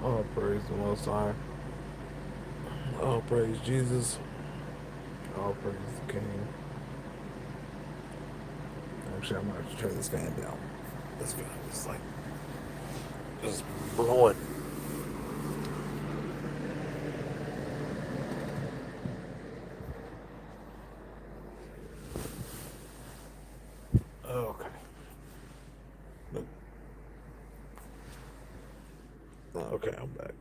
All praise the Most High. All praise Jesus. All praise the King. Actually, I'm gonna have to turn this fan down. This fan is like just blowing. Okay. Okay, I'm back.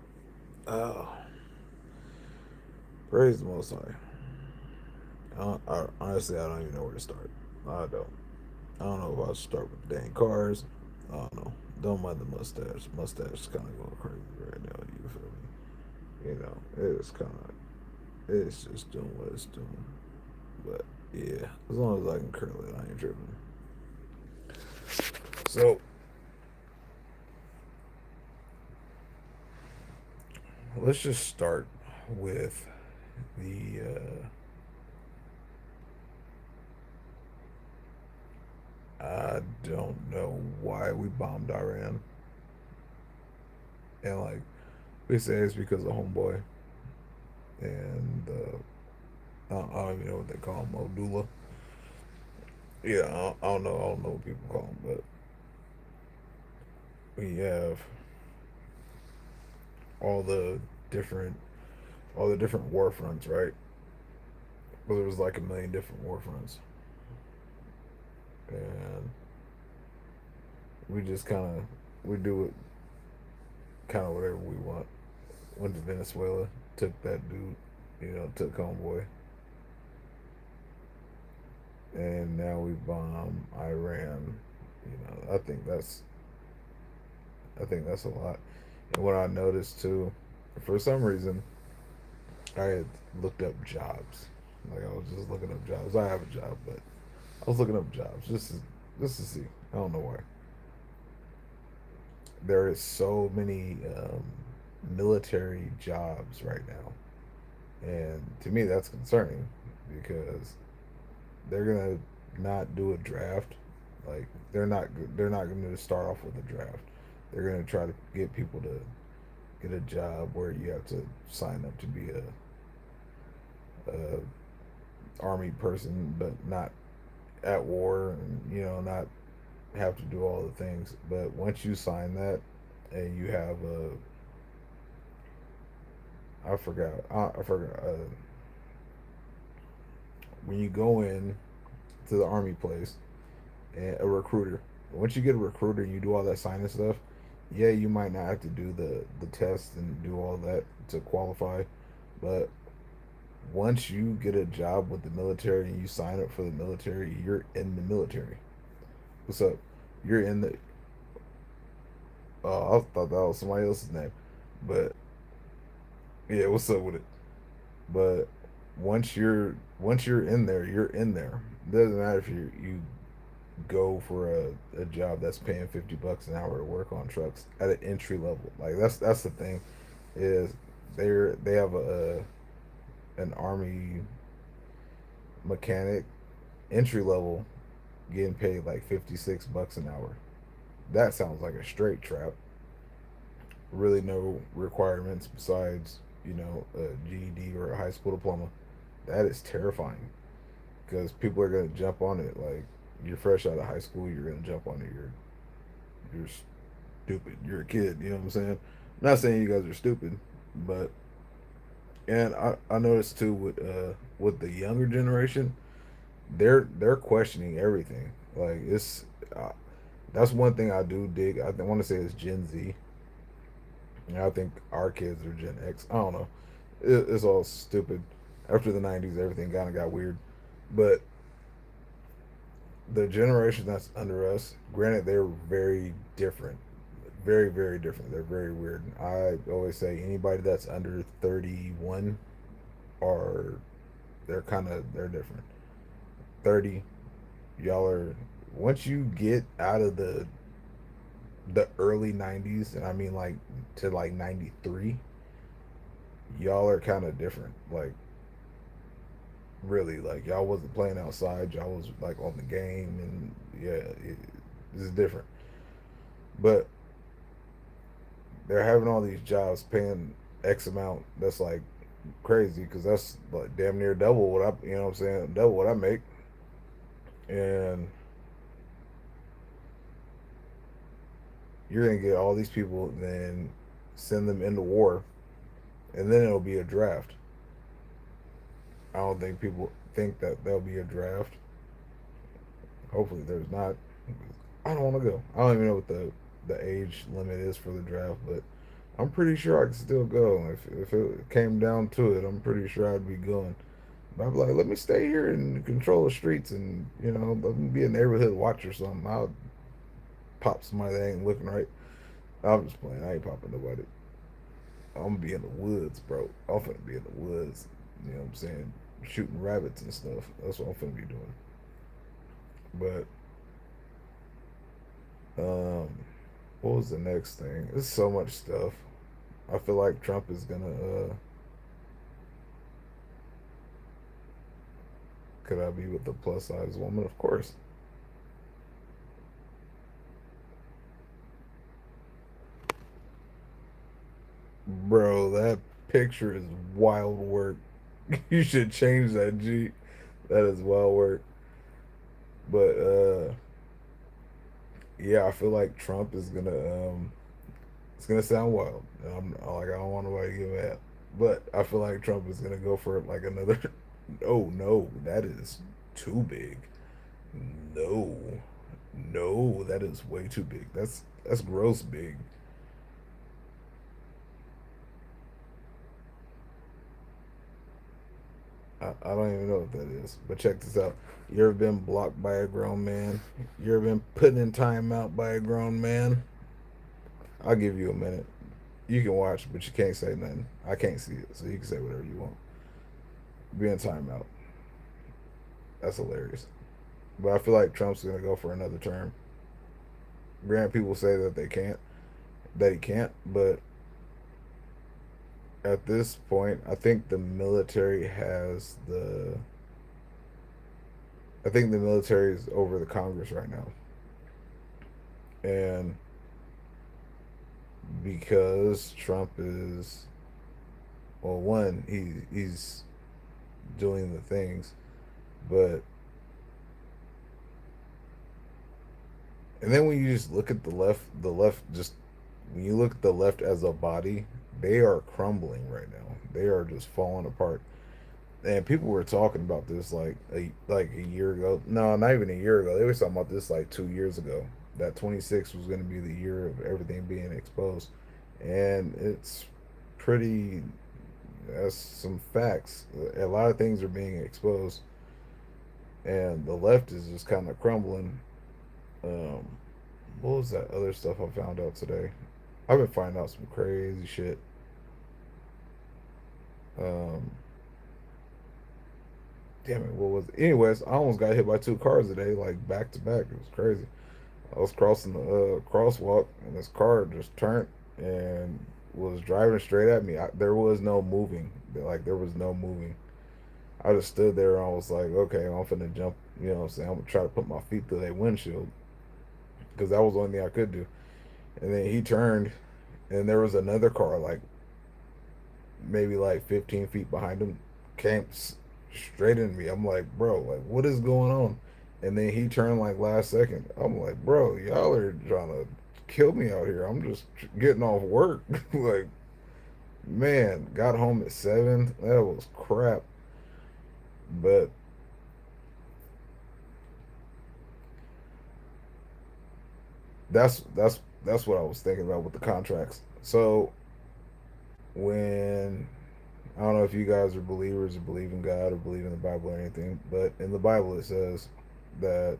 Oh, praise the Most High. Honestly, I don't even know where to start. I don't. I don't know if I'll start with the dang cars. I don't know. Don't mind the mustache. Mustache is kind of going crazy right now. You feel me? You know, it's kind of. It's just doing what it's doing. But yeah, as long as I can curl it, I ain't tripping. So let's just start with the. I don't know why we bombed Iran, and like we say it's because of Homeboy and I don't even know what they call him, Odula. Yeah, I don't know. I don't know what people call him, but we have all the different all the different war fronts, right? Well, there was like a million different war fronts, and we just kind of we do it kind of whatever we want. Went to Venezuela, took that dude, took Homeboy, and now we bomb Iran. I think that's a lot. And what I noticed too, for some reason, I had looked up jobs. Like I was just looking up jobs. I have a job, but I was looking up jobs just to see. I don't know why. There is so many military jobs right now, and to me that's concerning because they're gonna not do a draft. Like they're not gonna start off with a draft. They're gonna try to get people to get a job where you have to sign up to be a army person, but not at war, and not have to do all the things. But once you sign that, and you have a I forgot when you go in to the army place and a recruiter. Once you get a recruiter and you do all that signing stuff, yeah, you might not have to do the test and do all that to qualify, but once you get a job with the military and you sign up for the military, you're in the military. What's up? You're in the. I thought that was somebody else's name, but yeah, what's up with it? But once you're in there, you're in there. It doesn't matter if you go for a job that's paying $50 an hour to work on trucks at an entry level. Like that's the thing, is they have an army mechanic entry level getting paid like $56 an hour. That sounds like a straight trap. Really no requirements besides a GED or a high school diploma. That is terrifying because people are gonna jump on it. Like you're fresh out of high school, you're gonna jump on it. You're stupid. You're a kid. You know what I'm saying? I'm not saying you guys are stupid, but and I noticed too with the younger generation, they're questioning everything. Like uh, that's one thing I do dig. I want to say it's Gen Z. And I think our kids are Gen X. I don't know. It's all stupid. After the '90s, everything kind of got weird. But the generation that's under us, granted, they're very different, very very different. They're very weird. I always say anybody that's under 31 are they're different. 30, y'all are once you get out of the early '90s, and I mean like to like '93, y'all are kind of different. Like really, like y'all wasn't playing outside. Y'all was like on the game, and yeah, it's different. But they're having all these jobs paying X amount. That's like crazy because that's like damn near double what I, you know what I'm saying, double what I make. And you're gonna get all these people, and then send them into war, and then it'll be a draft. I don't think people think that there'll be a draft. Hopefully, there's not. I don't want to go. I don't even know what the age limit is for the draft, but I'm pretty sure I could still go. If it came down to it, I'm pretty sure I'd be going. But I'd be like, let me stay here and control the streets, and let me be a neighborhood watch or something. I'll pop somebody that ain't looking right. I'm just playing. I ain't popping nobody. I'm gonna be in the woods, bro. I'm finna be in the woods. You know what I'm saying? Shooting rabbits and stuff. That's what I'm finna be doing. But um, what was the next thing? There's so much stuff. I feel like Trump is gonna. Could I be with the plus size woman? Of course, bro. That picture is wild work. You should change that, G. That is wild work. But yeah, I feel like Trump is gonna. It's gonna sound wild. I'm like I don't want nobody to get mad, but I feel like Trump is gonna go for like another. Oh no, that is too big. No, no, that is way too big. That's gross big. I don't even know what that is. But check this out. You ever been blocked by a grown man? You ever been put in timeout by a grown man? I'll give you a minute. You can watch, but you can't say nothing. I can't see it, so you can say whatever you want. Be in timeout. That's hilarious. But I feel like Trump's gonna go for another term. Grant people say that they can't, that he can't, but at this point, I think the military has the. I think the military is over the Congress right now, and because Trump is, well, one, he's doing the things, but and then when you just look at the left just when you look at the left as a body, they are crumbling right now. They are just falling apart. And people were talking about this like a year ago. No, not even a year ago. They were talking about this like 2 years ago. That 26 was going to be the year of everything being exposed, and it's pretty. That's some facts. A lot of things are being exposed, and the left is just kind of crumbling. Um, what was that other stuff I found out today? I've been finding out some crazy shit. Um, damn it, what was it? Anyways, I almost got hit by two cars today, like back to back. It was crazy. I was crossing the crosswalk, and this car just turned and was driving straight at me. There was no moving. Like there was no moving. I just stood there and I was like, okay, I'm finna jump. You know what I'm saying? I'm gonna try to put my feet through that windshield because that was the only thing I could do. And then he turned, and there was another car like maybe like 15 feet behind him, came straight into me. I'm like, bro, like what is going on? And then he turned like last second. I'm like, bro, y'all are trying to kill me out here. I'm just getting off work. Like, man, got home at 7. That was crap. But that's what I was thinking about with the contracts. So when I don't know if you guys are believers or believe in God or believe in the Bible or anything, but in the Bible it says that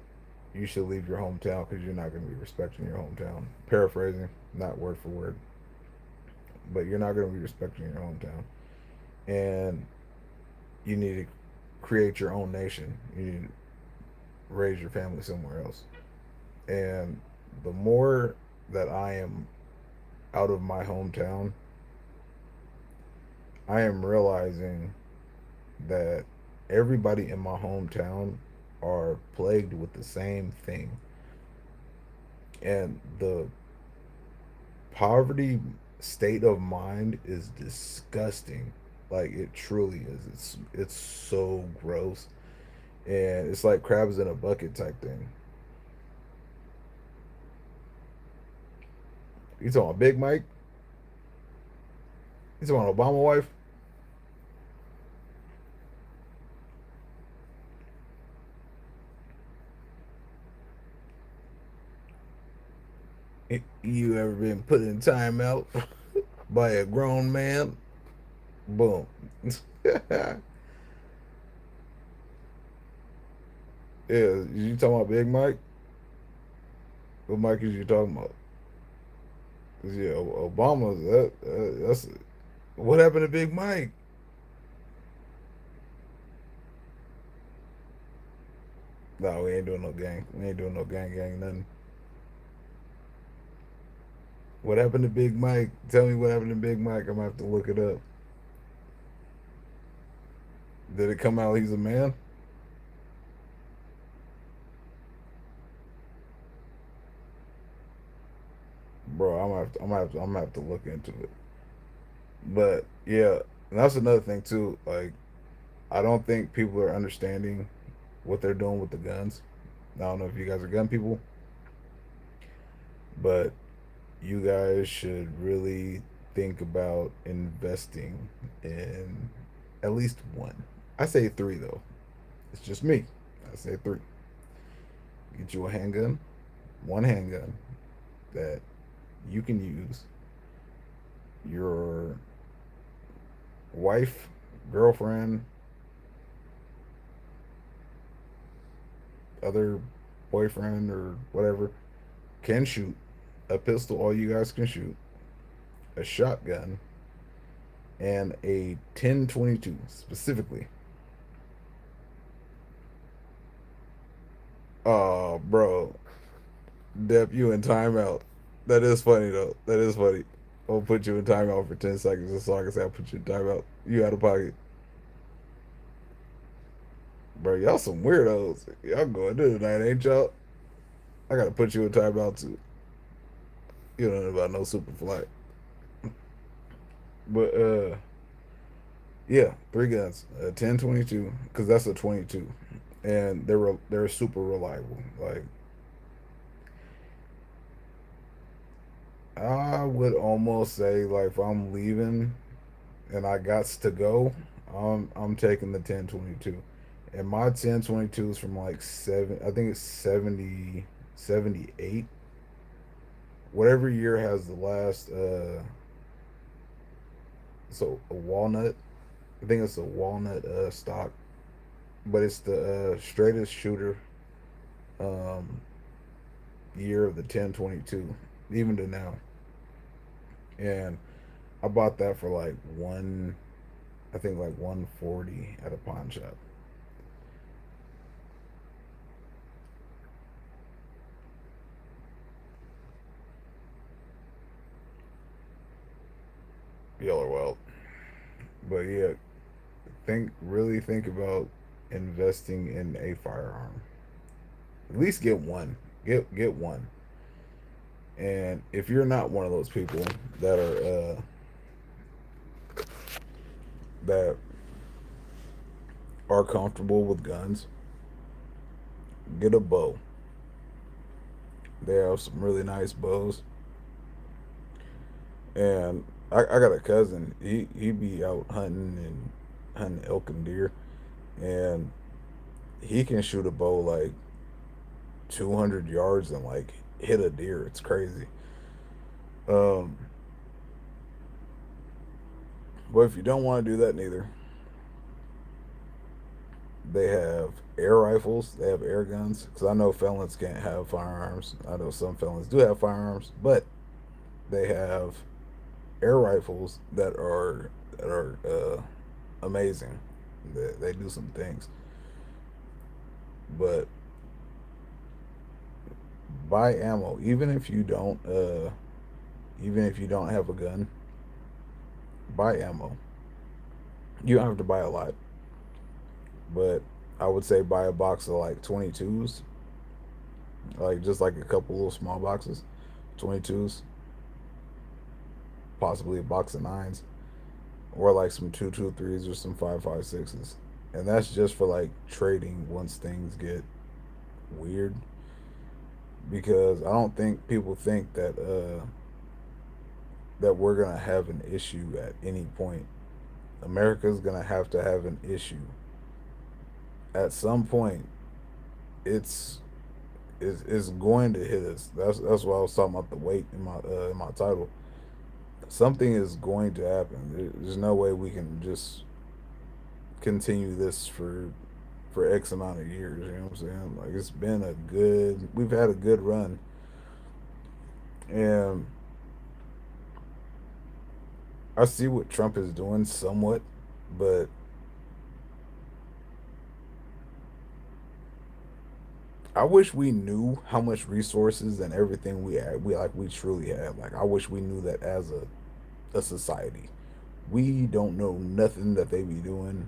you should leave your hometown because you're not going to be respecting your hometown. Paraphrasing, not word for word, but you're not going to be respecting your hometown, and you need to create your own nation. You need to raise your family somewhere else. And the more that I am out of my hometown, I am realizing that everybody in my hometown are plagued with the same thing. And the poverty state of mind is disgusting. Like it truly is. It's so gross, and it's like crabs in a bucket type thing. You talking about Big Mike? You talking about Obama wife? You ever been put in timeout by a grown man? Boom. Yeah, you talking about Big Mike? What Mike is you talking about? 'Cause, yeah, Obama. That's what happened to Big Mike. No, we ain't doing no gang. We ain't doing no gang, nothing. What happened to Big Mike? Tell me what happened to Big Mike. I'm gonna have to look it up. Did it come out he's a man? Bro, I'm gonna have to look into it. But yeah, and that's another thing too. Like, I don't think people are understanding what they're doing with the guns. I don't know if you guys are gun people, but you guys should really think about investing in at least one. I say three though. It's just me. I say three. Get you a handgun, one handgun that you can use. Your wife, girlfriend, other boyfriend, or whatever can shoot. A pistol, all you guys can shoot. A shotgun, and a 10/22 specifically. Oh, bro. Dep, you in timeout. That is funny, though. That is funny. I'll put you in timeout for 10 seconds just so I can say I put you in timeout. You out of pocket. Bro, y'all some weirdos. Y'all going to tonight, ain't y'all? I gotta put you in timeout too. You don't know about no super flight. But yeah, three guns. 10/22, because that's a 22. And they're super reliable. Like, I would almost say, like, if I'm leaving and I got to go, I'm taking the 10/22. And my 10/22 is from like seven. I think it's 70, 78. Whatever year has the last. So a walnut. I think it's a walnut stock, but it's the straightest shooter um, year of the 10/22, even to now. And I bought that for like one. I think like 140 at a pawn shop. Y'all are wild. But yeah, really think about investing in a firearm. At least get one. Get one. And if you're not one of those people that that are comfortable with guns, get a bow. They have some really nice bows. And I got a cousin. He be out hunting elk and deer, and he can shoot a bow like 200 yards and like hit a deer. It's crazy. Um, but if you don't want to do that, neither, they have air rifles. They have air guns. Because I know felons can't have firearms. I know some felons do have firearms, but they have air rifles that are amazing. They do some things, but buy ammo. Even if you don't have a gun, buy ammo. You don't have to buy a lot, but I would say buy a box of like 22s, like just like a couple little small boxes, 22s. possibly a box of nines, or like some 223s or some 556s, and that's just for like trading once things get weird. Because I don't think people think that we're gonna have an issue at any point. America's gonna have to have an issue at some point. It's is going to hit us. That's why I was talking about the weight in my title. Something is going to happen. There's no way we can just continue this for X amount of years. You know what I'm saying? Like it's been a good. We've had a good run, and I see what Trump is doing somewhat, but I wish we knew how much resources and everything we had. We truly had. Like I wish we knew that as a society. We don't know nothing that they be doing.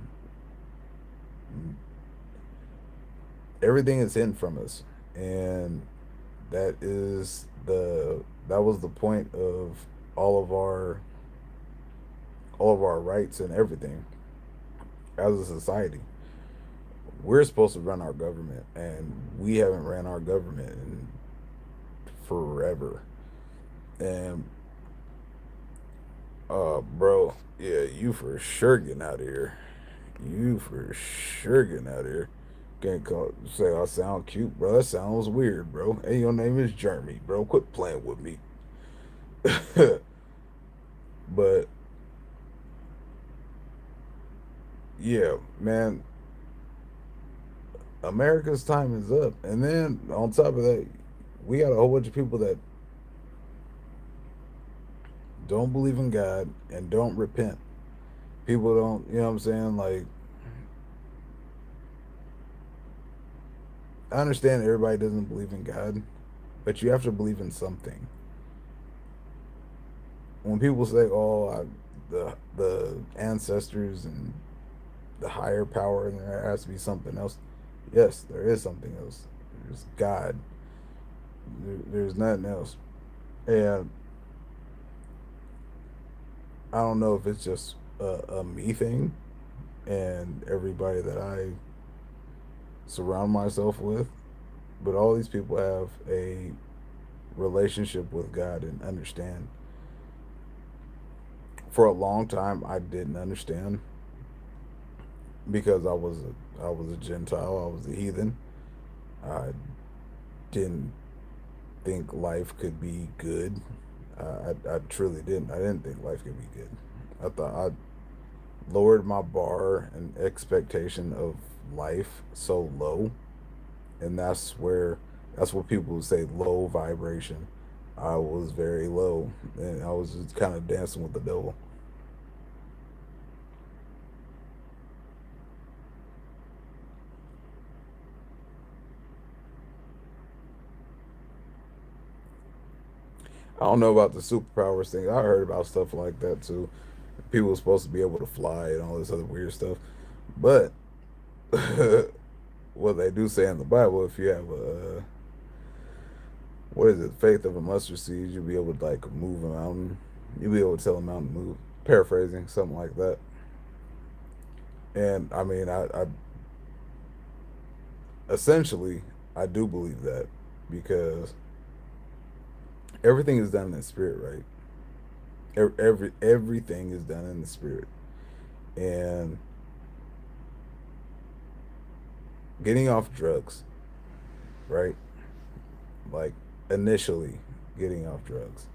Everything is hidden from us, and that is that was the point of all of our all of our rights and everything as a society. We're supposed to run our government, and we haven't ran our government in forever. And bro, yeah, you for sure getting out of here. You for sure getting out of here. Can't call say I sound cute, bro. That sounds weird, bro. Hey, your name is Jeremy, bro. Quit playing with me. But yeah, man, America's time is up. And then on top of that, we got a whole bunch of people that don't believe in God and don't repent. People don't, you know what I'm saying? Like, I understand everybody doesn't believe in God, but you have to believe in something. When people say, "Oh, the ancestors and the higher power, and there has to be something else," yes, there is something else. There's God. There's nothing else, and I don't know if it's just a me thing, and everybody that I surround myself with, but all these people have a relationship with God and understand. For a long time, I didn't understand because I was a Gentile, I was a heathen. I didn't think life could be good. I truly didn't. I didn't think life could be good. I thought I lowered my bar and expectation of life so low, and that's what people would say low vibration. I was very low, and I was just kind of dancing with the devil. I don't know about the superpowers thing. I heard about stuff like that too. People were supposed to be able to fly and all this other weird stuff, but what they do say in the Bible, if you have a what is it, faith of a mustard seed, you'll be able to like move a mountain. You'll be able to tell a mountain to move. Paraphrasing, something like that. And I mean, I essentially I do believe that because everything is done in the spirit, right? Everything is done in the spirit, and getting off drugs, right? Like initially getting off drugs.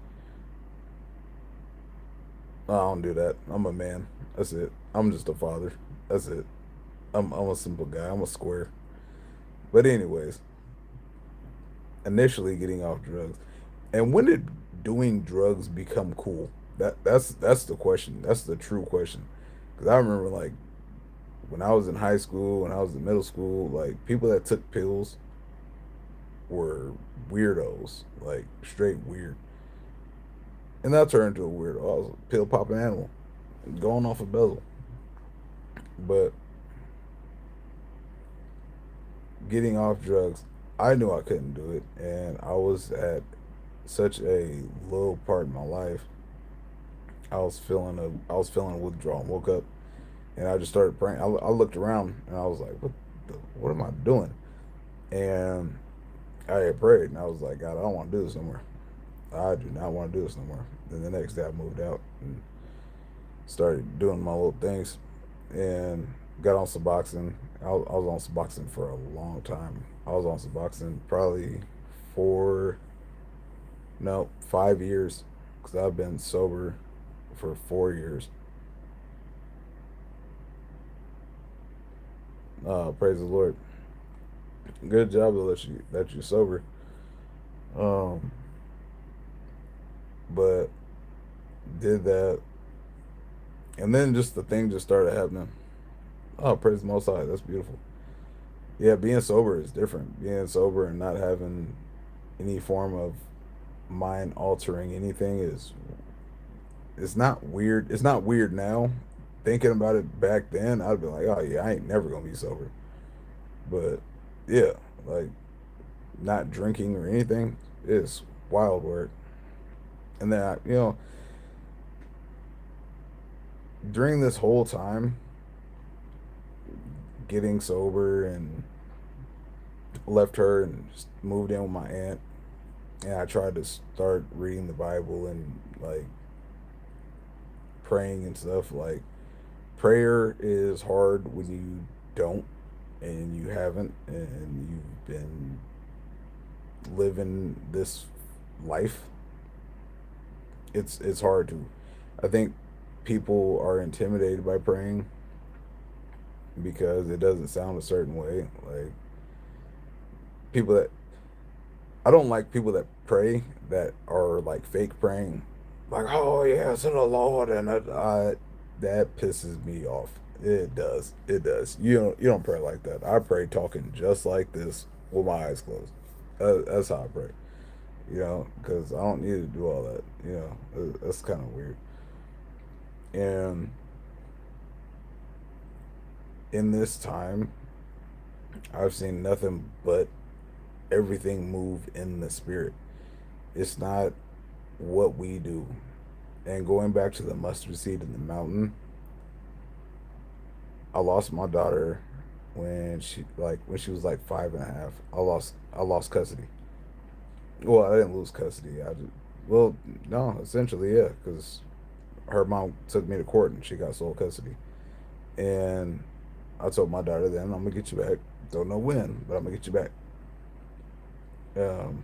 I don't do that. I'm a man. That's it. I'm just a father. That's it. I'm a simple guy. I'm a square. But anyways, initially getting off drugs. And when did doing drugs become cool? That's the question. That's the true question. Because I remember like when I was in high school, when I was in middle school, like people that took pills were weirdos, like straight weird. And that turned into a weirdo. I was a pill popping animal, going off a bezel. But getting off drugs, I knew I couldn't do it, and I was at such a low part in my life I was feeling withdrawal. Woke up and I just started praying. I looked around and I was like, what am I doing? And I had prayed and I was like, God, I don't want to do this no more. I do not want to do this no more. Then the next day I moved out and started doing my little things and got on Suboxone. I was on Suboxone for a long time. I was on Suboxone probably four, no, 5 years because I've been sober for 4 years. Praise the Lord. Good job that you're sober. Um, but did that, and then just the thing just started happening. Oh, praise the Most High. That's beautiful. Yeah, being sober is different. Being sober and not having any form of mind altering anything is it's not weird. It's not weird now. Thinking about it back then, I'd be like, oh yeah, I ain't never gonna be sober. But yeah, like not drinking or anything is wild work. And then during this whole time, getting sober and left her and just moved in with my aunt, and I tried to start reading the Bible and like praying and stuff. Like prayer is hard when you don't and you haven't and you've been living this life. It's hard to. I think people are intimidated by praying because it doesn't sound a certain way. Like people that I don't like people that pray that are like fake praying, like oh yeah, to the Lord, and that pisses me off. It does. It does. You don't pray like that. I pray talking just like this with my eyes closed. That's how I pray. Because I don't need to do all that. That's kind of weird. And in this time, I've seen nothing but everything move in the spirit. It's not what we do. And going back to the mustard seed in the mountain, I lost my daughter when she was like 5.5. I lost custody. Well, I didn't lose custody. Well, no, essentially yeah, because her mom took me to court and she got sole custody. And I told my daughter then I'm gonna get you back. Don't know when, but I'm gonna get you back. Um,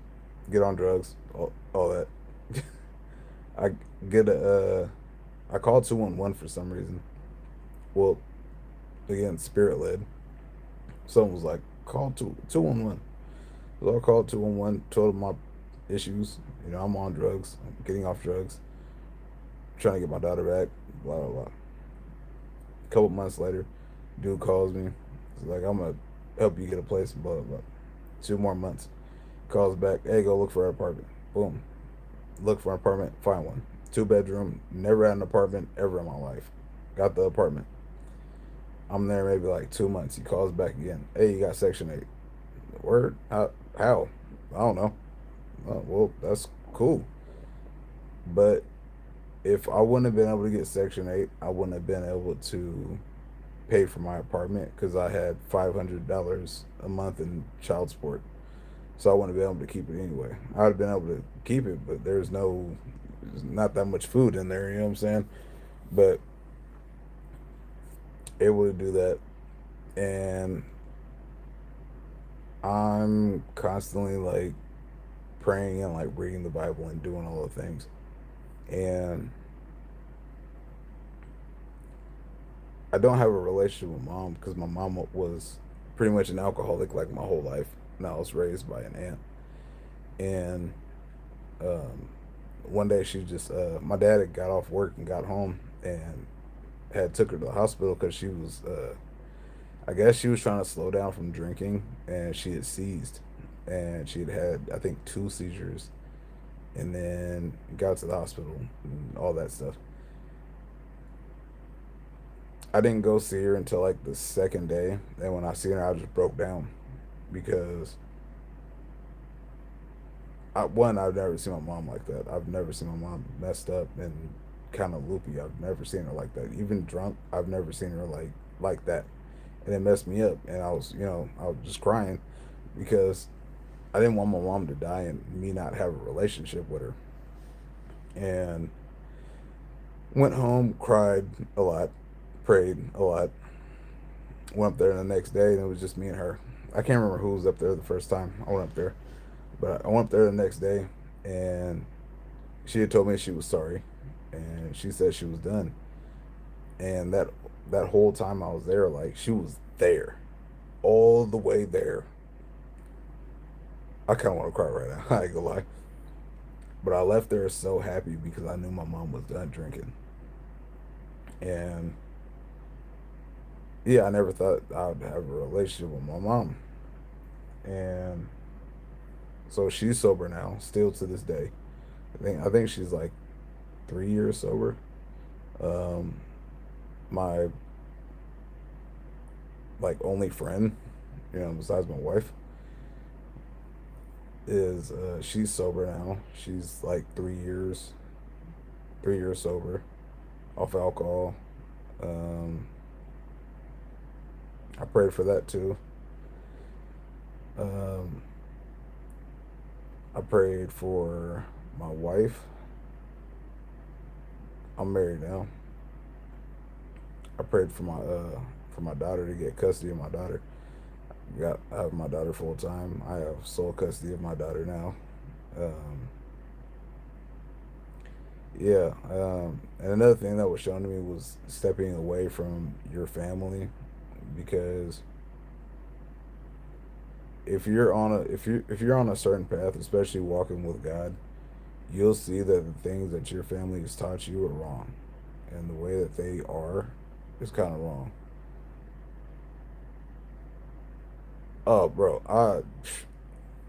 get on drugs, all that. I get a. I called 211 for some reason. Well, again, spirit led. Someone was like, call 211. So I called 211, told them my issues. I'm on drugs. I'm getting off drugs. Trying to get my daughter back. Blah blah blah. A couple months later, dude calls me. He's like, I'm gonna help you get a place. Blah blah blah. 2 more months. Calls back. Hey, go look for an apartment. Boom. Look for an apartment. Find one. 2 bedroom. Never had an apartment ever in my life. Got the apartment. I'm there maybe like 2 months. He calls back again. Hey, you got Section 8. Word? How? I don't know. Oh, well, that's cool. But if I wouldn't have been able to get Section 8, I wouldn't have been able to pay for my apartment because I had $500 a month in child support. So I wouldn't have been able to keep it anyway. I'd have been able to keep it, but there's not that much food in there, you know what I'm saying? But able to do that. And I'm constantly like praying and like reading the Bible and doing all the things. And I don't have a relationship with mom because my mom was pretty much an alcoholic like my whole life. And I was raised by an aunt. And um, one day she just, my dad had got off work and got home and had took her to the hospital because she was, I guess she was trying to slow down from drinking and she had seized. And she had I think, 2 seizures and then got to the hospital and all that stuff. I didn't go see her until like the second day, and when I seen her, I just broke down because I've never seen my mom like that. I've never seen my mom messed up and kind of loopy. I've never seen her like that. Even drunk, I've never seen her like that, and it messed me up. And I was just crying because I didn't want my mom to die and me not have a relationship with her. And went home, cried a lot, prayed a lot. Went up there the next day, and it was just me and her. I can't remember who was up there the first time I went up there, but I went up there the next day, and she had told me she was sorry, and she said she was done. And that whole time I was there, like she was there, all the way there. I kind of want to cry right now. I ain't gonna lie, but I left there so happy because I knew my mom was done drinking, and yeah, I never thought I'd have a relationship with my mom, and so she's sober now, still to this day. I think she's like 3 years sober. Um, my like only friend, besides my wife, is she's sober now. She's like 3 years sober off alcohol. Um, I prayed for that too. Um, I prayed for my wife. I'm married now. I prayed for my daughter to get custody of my daughter. I have my daughter full time. I have sole custody of my daughter now. Um, yeah. And another thing that was shown to me was stepping away from your family, because if you're on a certain path, especially walking with God, you'll see that the things that your family has taught you are wrong, and the way that they are is kind of wrong. Oh, bro,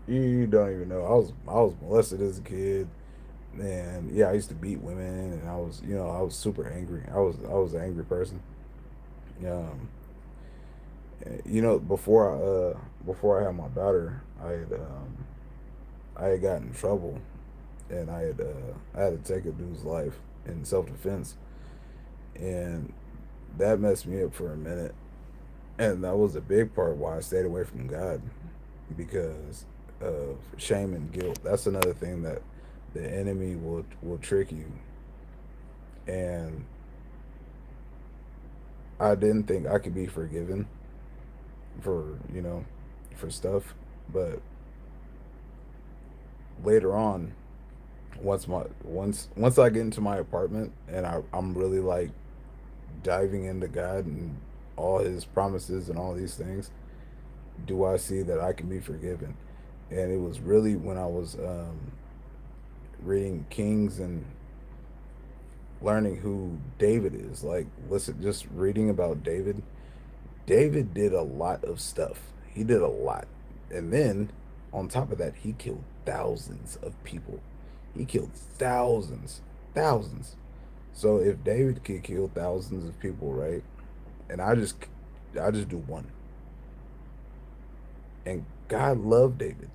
you don't even know. I was molested as a kid, and yeah, I used to beat women, and I was super angry. I was an angry person. Um, before I had my daughter, I had gotten in trouble, and I had to take a dude's life in self defense, and that messed me up for a minute, and that was a big part why I stayed away from God, because of shame and guilt. That's another thing that the enemy will trick you, and I didn't think I could be forgiven for for stuff, but later on, once I get into my apartment and I'm really like diving into God and all His promises and all these things, do I see that I can be forgiven? And it was really when I was reading Kings and learning who David is. Like, listen, just reading about David. David did a lot of stuff. He did a lot. And then on top of that, he killed thousands of people. He killed thousands, thousands. So if David could kill thousands of people, right? And I just do one. And God loved David.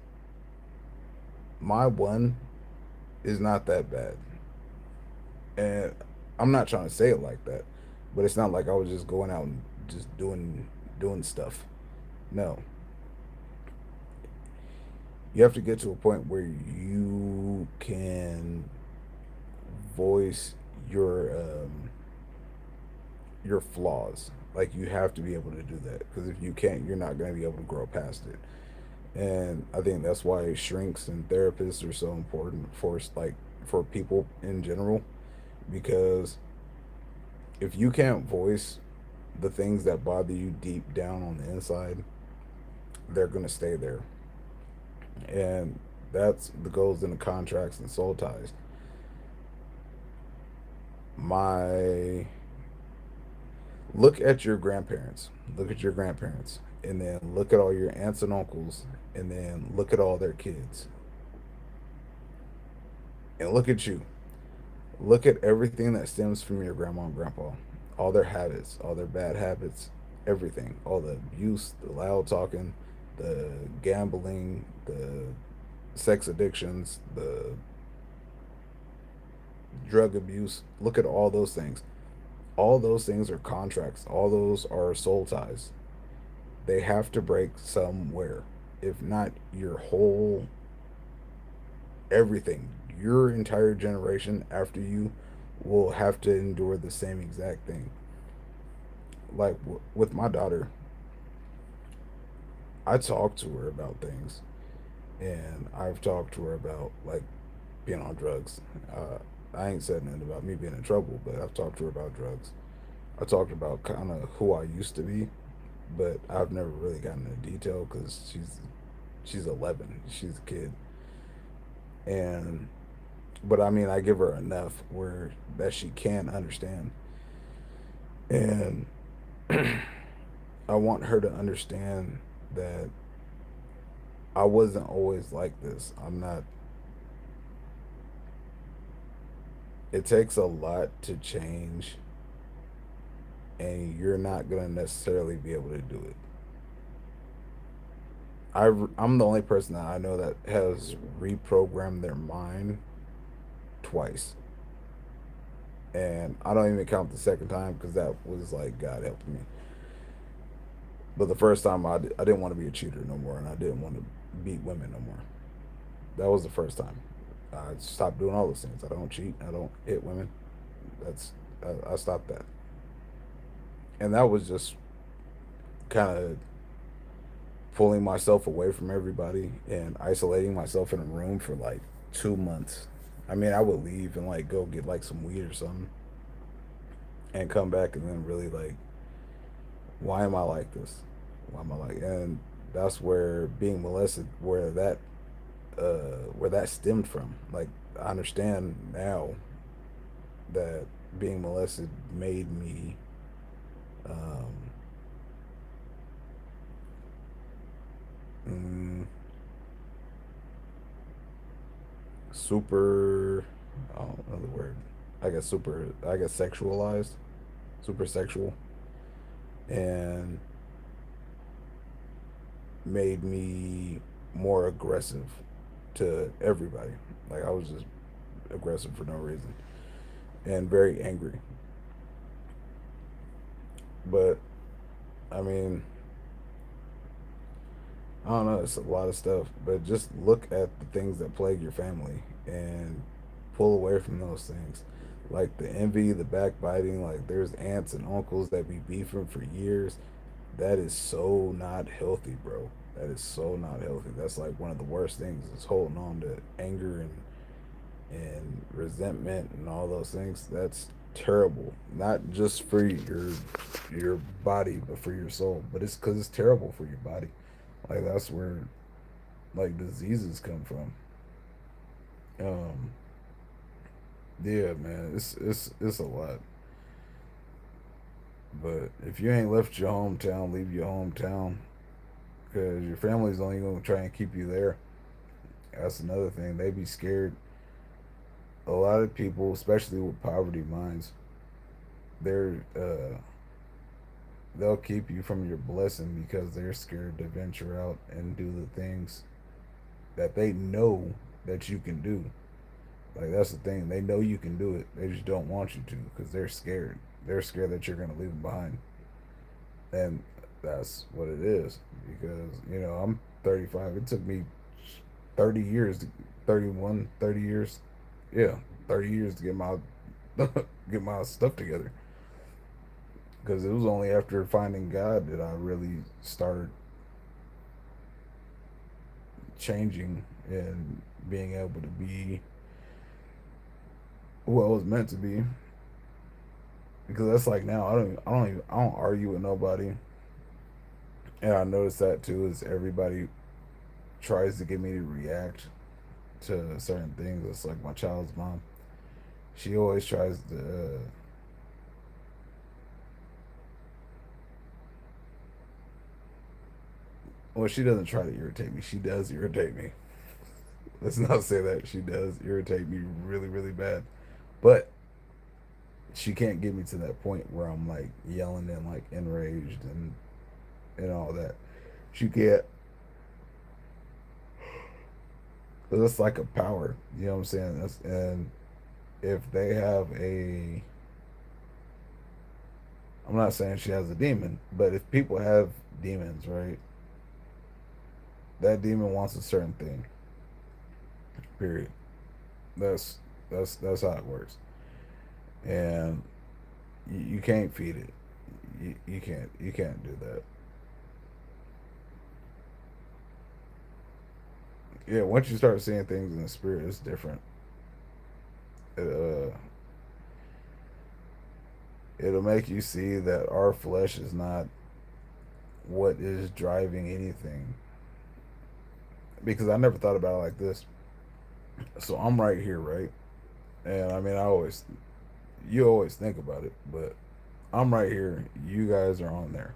My one is not that bad. And I'm not trying to say it like that, but it's not like I was just going out and just doing stuff. No, you have to get to a point where you can voice your flaws. Like, you have to be able to do that, because if you can't, you're not going to be able to grow past it. And I think that's why shrinks and therapists are so important for people in general, because if you can't voice the things that bother you deep down on the inside, they're going to stay there. And that's the goals in the contracts and soul ties. My Look at your grandparents. Look at your grandparents. And then look at all your aunts and uncles. And then look at all their kids. And look at you. Look at everything that stems from your grandma and grandpa. All their habits, all their bad habits, everything. All the abuse, the loud talking, the gambling, the sex addictions, the drug abuse. Look at all those things. All those things are contracts. All those are soul ties. They have to break somewhere. If not, your whole everything, your entire generation after you will have to endure the same exact thing. Like with my daughter, I talk to her about things, and I've talked to her about like being on drugs. I ain't said nothing about me being in trouble, but I've talked to her about drugs. I talked about kind of who I used to be, but I've never really gotten into detail because she's 11, she's a kid, and but I mean I give her enough where that she can understand, and I want her to understand that I wasn't always like this. I'm not. It takes a lot to change, and you're not gonna necessarily be able to do it. I'm the only person that I know that has reprogrammed their mind twice, and I don't even count the second time because that was like God helping me. But the first time I didn't want to be a cheater no more, and I didn't want to beat women no more. That was the first time. I stopped doing all those things. I don't cheat. I don't hit women. That's I stopped that, and that was just kind of pulling myself away from everybody and isolating myself in a room for like 2 months. I mean, I would leave and like go get like some weed or something and come back and then really like, why am I like this? Why am I like? And that's where being molested, where that stemmed from. Like, I understand now that being molested made me um, mm, super. I don't know the word. I guess super. I guess sexualized, super sexual, and made me more aggressive to everybody. Like I was just aggressive for no reason and very angry. But I mean, I don't know. It's a lot of stuff. But just look at the things that plague your family and pull away from those things. Like the envy, the backbiting. Like there's aunts and uncles that be beefing for years. That is so not healthy, bro. That is so not healthy. That's like one of the worst things is holding on to anger and resentment and all those things. That's terrible. Not just for your body, but for your soul. But it's because it's terrible for your body. Like that's where like diseases come from. Um, yeah, man, it's a lot. But if you ain't left your hometown, leave your hometown because your family's only gonna try and keep you there. That's another thing. They be scared. A lot of people, especially with poverty minds, they're they'll keep you from your blessing because they're scared to venture out and do the things that they know that you can do. Like that's the thing. They know you can do it. They just don't want you to because they're scared. They're scared that you're gonna leave them behind, and that's what it is. Because I'm 35. It took me 30 years, 31, 30 years, yeah, 30 years to get my get my stuff together. Because it was only after finding God that I really started changing and being able to be who I was meant to be. Because that's like now I don't argue with nobody, and I noticed that too is everybody tries to get me to react to certain things. It's like my child's mom. She always tries to. Well, she doesn't try to irritate me. She does irritate me. Let's not say that. She does irritate me really, really bad. But she can't get me to that point where I'm like yelling and like enraged and all that. She can't. It's like a power. You know what I'm saying? And if they have I'm not saying she has a demon, but if people have demons, right? That demon wants a certain thing. Period. That's that's how it works. And you can't feed it. You can't do that. Yeah, once you start seeing things in the spirit, it's different. It, it'll make you see that our flesh is not what is driving anything. Because I never thought about it like this. So I'm right here, right? And I mean, you always think about it, but I'm right here. You guys are on there.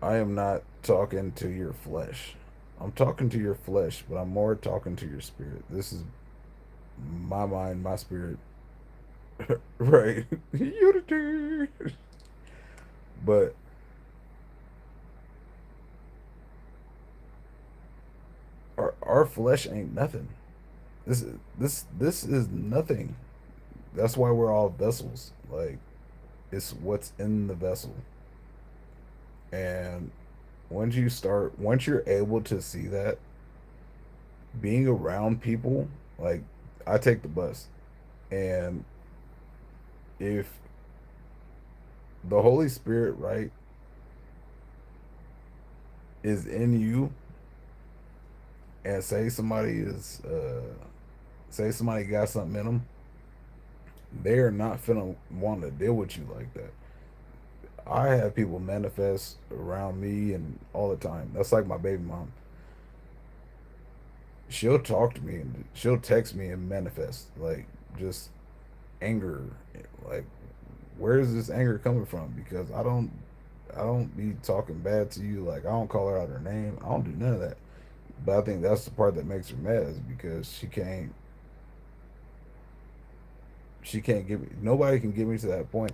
I am not talking to your flesh. I'm talking to your flesh, but I'm more talking to your spirit. This is my mind, my spirit. Right. Unity. But our flesh ain't nothing. This is nothing. That's why we're all vessels. Like it's what's in the vessel. And once you're able to see that, being around people, like I take the bus, and if the Holy Spirit, right, is in you, and say somebody got something in them, they are not finna want to deal with you like that. I have people manifest around me and all the time. That's like my baby mom. She'll talk to me and she'll text me and manifest like just anger. Like, where is this anger coming from? Because I don't be talking bad to you. Like, I don't call her out her name. I don't do none of that. But I think that's the part that makes her mad is because she can't get me. Nobody can get me to that point.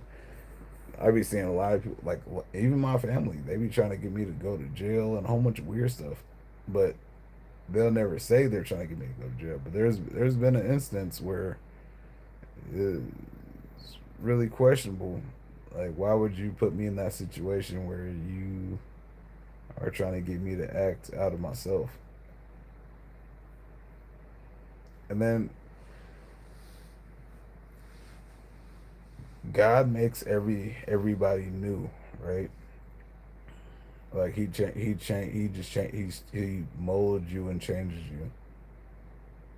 I be seeing a lot of people, like even my family, they be trying to get me to go to jail and a whole bunch of weird stuff. But they'll never say they're trying to get me to go to jail. But there's been an instance where it's really questionable. Like, why would you put me in that situation where you are trying to get me to act out of myself? And then God makes everybody new, right? Like he molds you and changes you.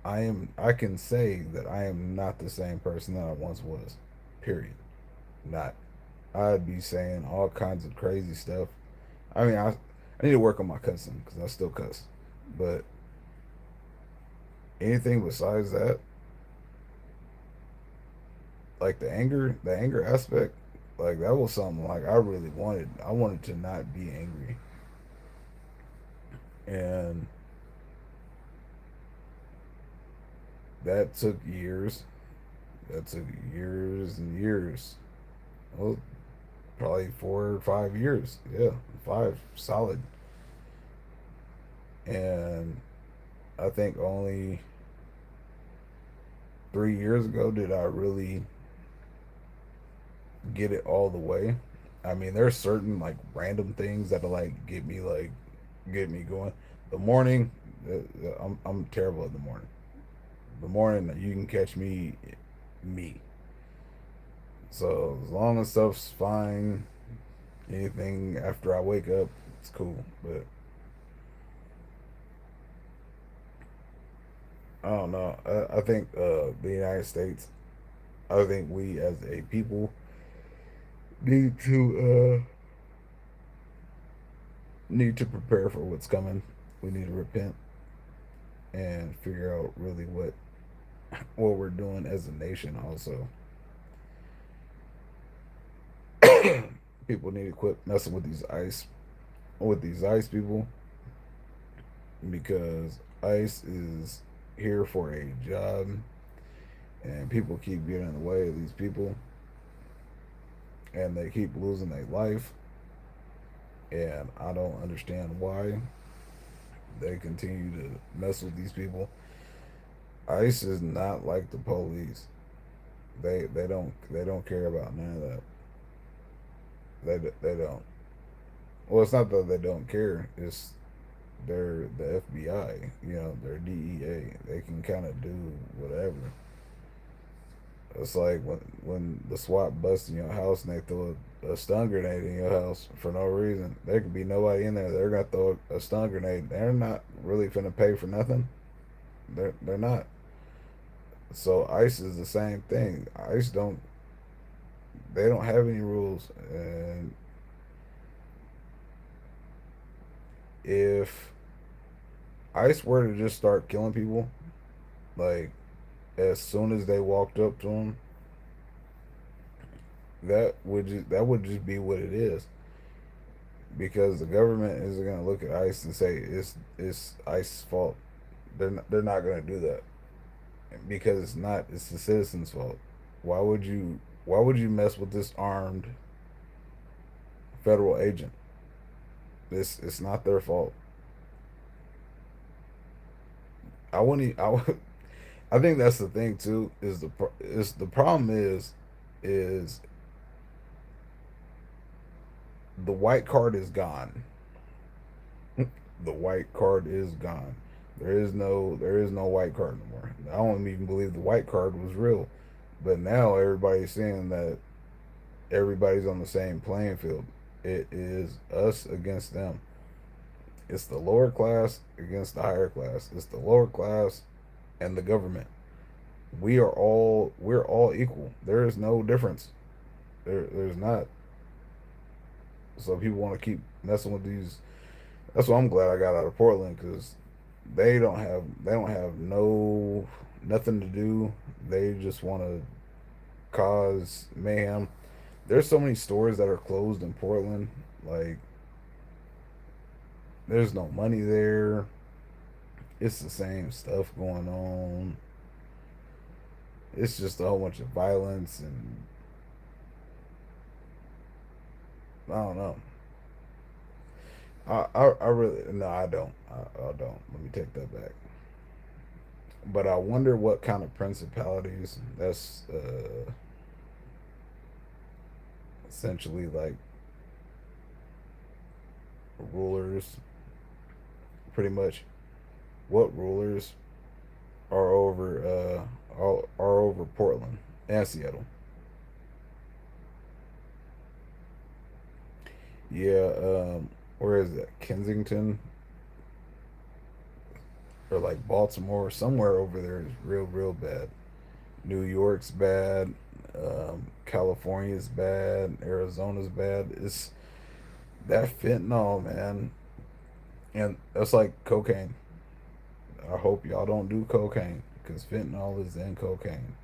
I can say that I am not the same person that I once was. Period. Not. I'd be saying all kinds of crazy stuff. I mean, I need to work on my cussing because I still cuss. But anything besides that, like the anger aspect, like that was something like I really wanted. I wanted to not be angry, and that took years. That took years and years. Well, probably 4 or 5 years. Yeah, five solid. And I think only 3 years ago did I really get it all the way. I mean, there's certain like random things that get me going. The morning, I'm terrible at the morning. The morning you can catch me. So as long as stuff's fine, anything after I wake up, it's cool. But I don't know. I think the United States. I think we as a people need to prepare for what's coming. We need to repent and figure out really what we're doing as a nation. Also, people need to quit messing with these ice people because ICE is here for a job, and people keep getting in the way of these people, and they keep losing their life, and I don't understand why they continue to mess with these people. ICE is not like the police. They don't care about none of that. They don't. Well, it's not that they don't care. It's they're the FBI. You know, they're DEA. They can kind of do whatever. It's like when the SWAT busts in your house and they throw a stun grenade in your house for no reason. There could be nobody in there. They're gonna throw a stun grenade. They're not really finna pay for nothing. They're not. So ICE is the same thing. ICE don't they don't have any rules, and if ICE were to just start killing people, like as soon as they walked up to them, that would just be what it is. Because the government isn't gonna look at ICE and say it's ICE's fault. They're not gonna do that because it's not. It's the citizens' fault. Why would you mess with this armed federal agent? It's not their fault. I wouldn't. I think that's the thing too. Is the problem is the white card is gone. The white card is gone. There is no white card anymore. I don't even believe the white card was real. But now everybody's saying that everybody's on the same playing field. It is us against them. It's the lower class against the higher class. It's the lower class and the government. We're all equal. There is no difference. There's not. So people want to keep messing with these. That's why I'm glad I got out of Portland because they don't have no nothing to do. They just want to cause mayhem. There's so many stores that are closed in Portland. Like there's no money there. It's the same stuff going on. It's just a whole bunch of violence and I don't know. I really no I don't I don't. Let me take that back. But I wonder what kind of principalities that's essentially like rulers, pretty much. What rulers are over Portland and Seattle? Yeah, where is that? Kensington or like Baltimore, somewhere over there is real bad. New York's bad. California's bad. Arizona's bad. It's that fentanyl, man, and that's like cocaine. I hope y'all don't do cocaine because fentanyl is in cocaine,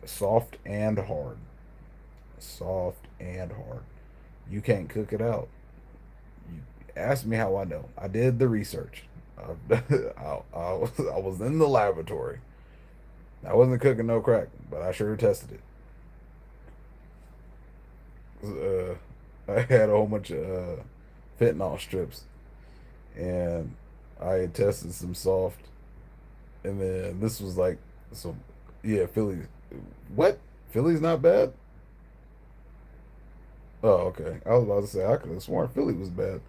soft and hard, soft and hard. You can't cook it out. You ask me how I know. I did the research. I was in the laboratory. I wasn't cooking no crack, but I sure tested it. I had a whole bunch of fentanyl strips, and I had tested some soft, and then this was like, so yeah, Philly. What? Philly's not bad? Oh, okay. I was about to say I could have sworn Philly was bad,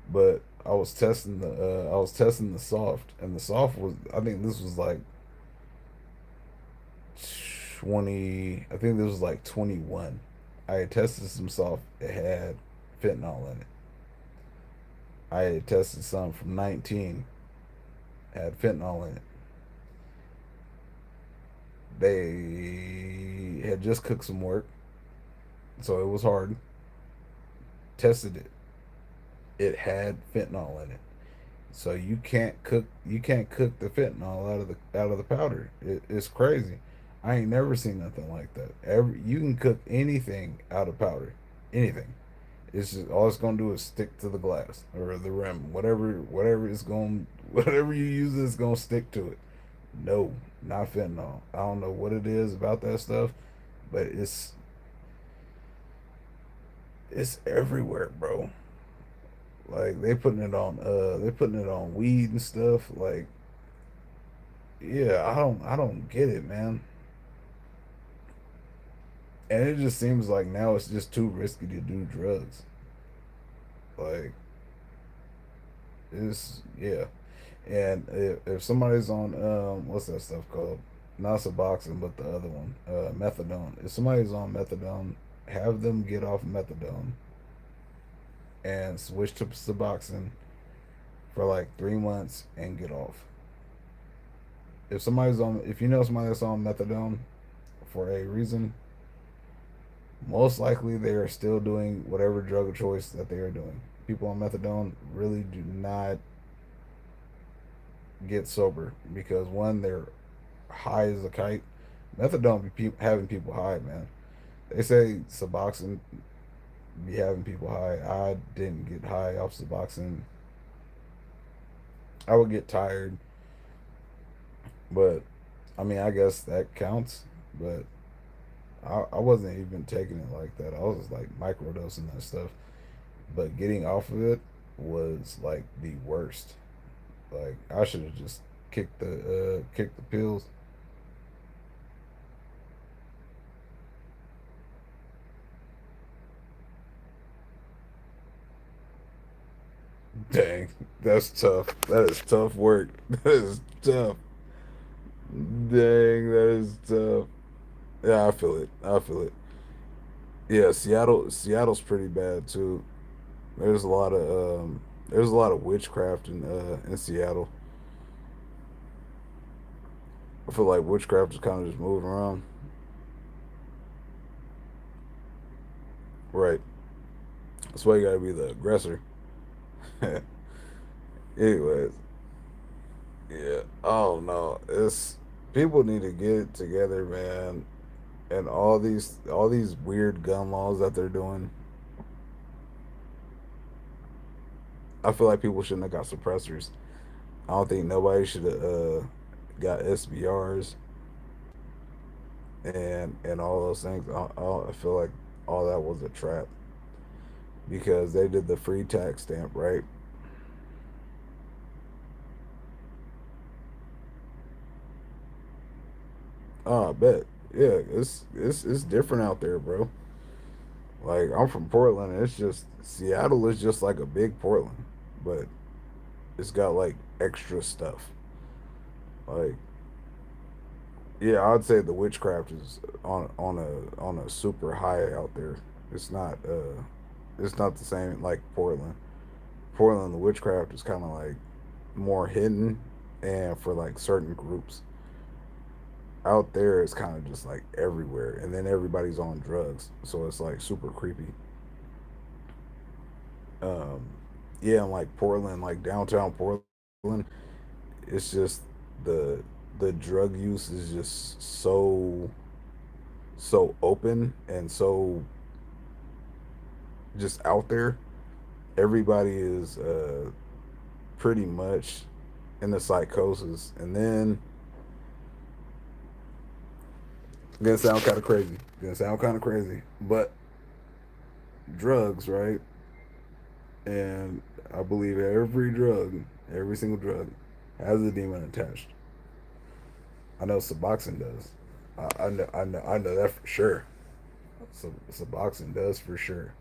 but I was testing the soft, and the soft was I think this was like 20. I think this was like 21. I had tested some soft. It had fentanyl in it. I had tested some from 19. Had fentanyl in it. They had just cooked some work, so it was hard. Tested it. It had fentanyl in it. So you can't cook the fentanyl out of the powder. It's crazy. I ain't never seen nothing like that. You can cook anything out of powder, anything. It's just all it's gonna do is stick to the glass or the rim, whatever it's going, whatever you use, it's gonna stick to it. No, not fentanyl. I don't know what it is about that stuff, but it's everywhere, bro. Like they putting it on weed and stuff. Like Yeah, I don't get it, man. And it just seems like now it's just too risky to do drugs. Like it's yeah. And if somebody's on what's that stuff called? Not Suboxone, but the other one, methadone. If somebody's on methadone, have them get off methadone and switch to Suboxone for like 3 months and get off. If you know somebody that's on methadone for a reason, most likely they are still doing whatever drug of choice that they are doing. People on methadone really do not get sober because one, they're high as a kite. Methadone be having people high, man. They say Suboxone be having people high. I didn't get high off Suboxone. I would get tired, but I mean, I guess that counts. But I wasn't even taking it like that. I was just like microdosing that stuff. But getting off of it was like the worst. Like I should have just kicked the pills. Dang, that's tough. That is tough work. That is tough. Dang, that is tough. Yeah, I feel it. I feel it. Yeah, Seattle's pretty bad too. There's a lot of there's a lot of witchcraft in Seattle. I feel like witchcraft is kind of just moving around. Right. That's why you gotta be the aggressor. Anyways, yeah. Oh no, it's people need to get it together, man. And all these weird gun laws that they're doing, I feel like people shouldn't have got suppressors. I don't think nobody should have got SBRs and all those things. I feel like all that was a trap because they did the free tax stamp, right? Oh, I bet. Yeah, it's different out there, bro. Like I'm from Portland, and it's just Seattle is just like a big Portland, but it's got like extra stuff. Like yeah, I'd say the witchcraft is on a super high out there. It's not it's not the same like Portland. Portland, the witchcraft is kind of like more hidden and for like certain groups. Out there, it's kind of just like everywhere, and then everybody's on drugs, so it's like super creepy. Um, yeah, and like Portland, like downtown Portland, it's just the the drug use is just so open and so just out there. Everybody is pretty much in the psychosis, and then gonna sound kind of crazy. Gonna sound kind of crazy, but drugs, right? And I believe every drug, every single drug, has a demon attached. I know Suboxone does. I know that for sure. So Suboxone does for sure.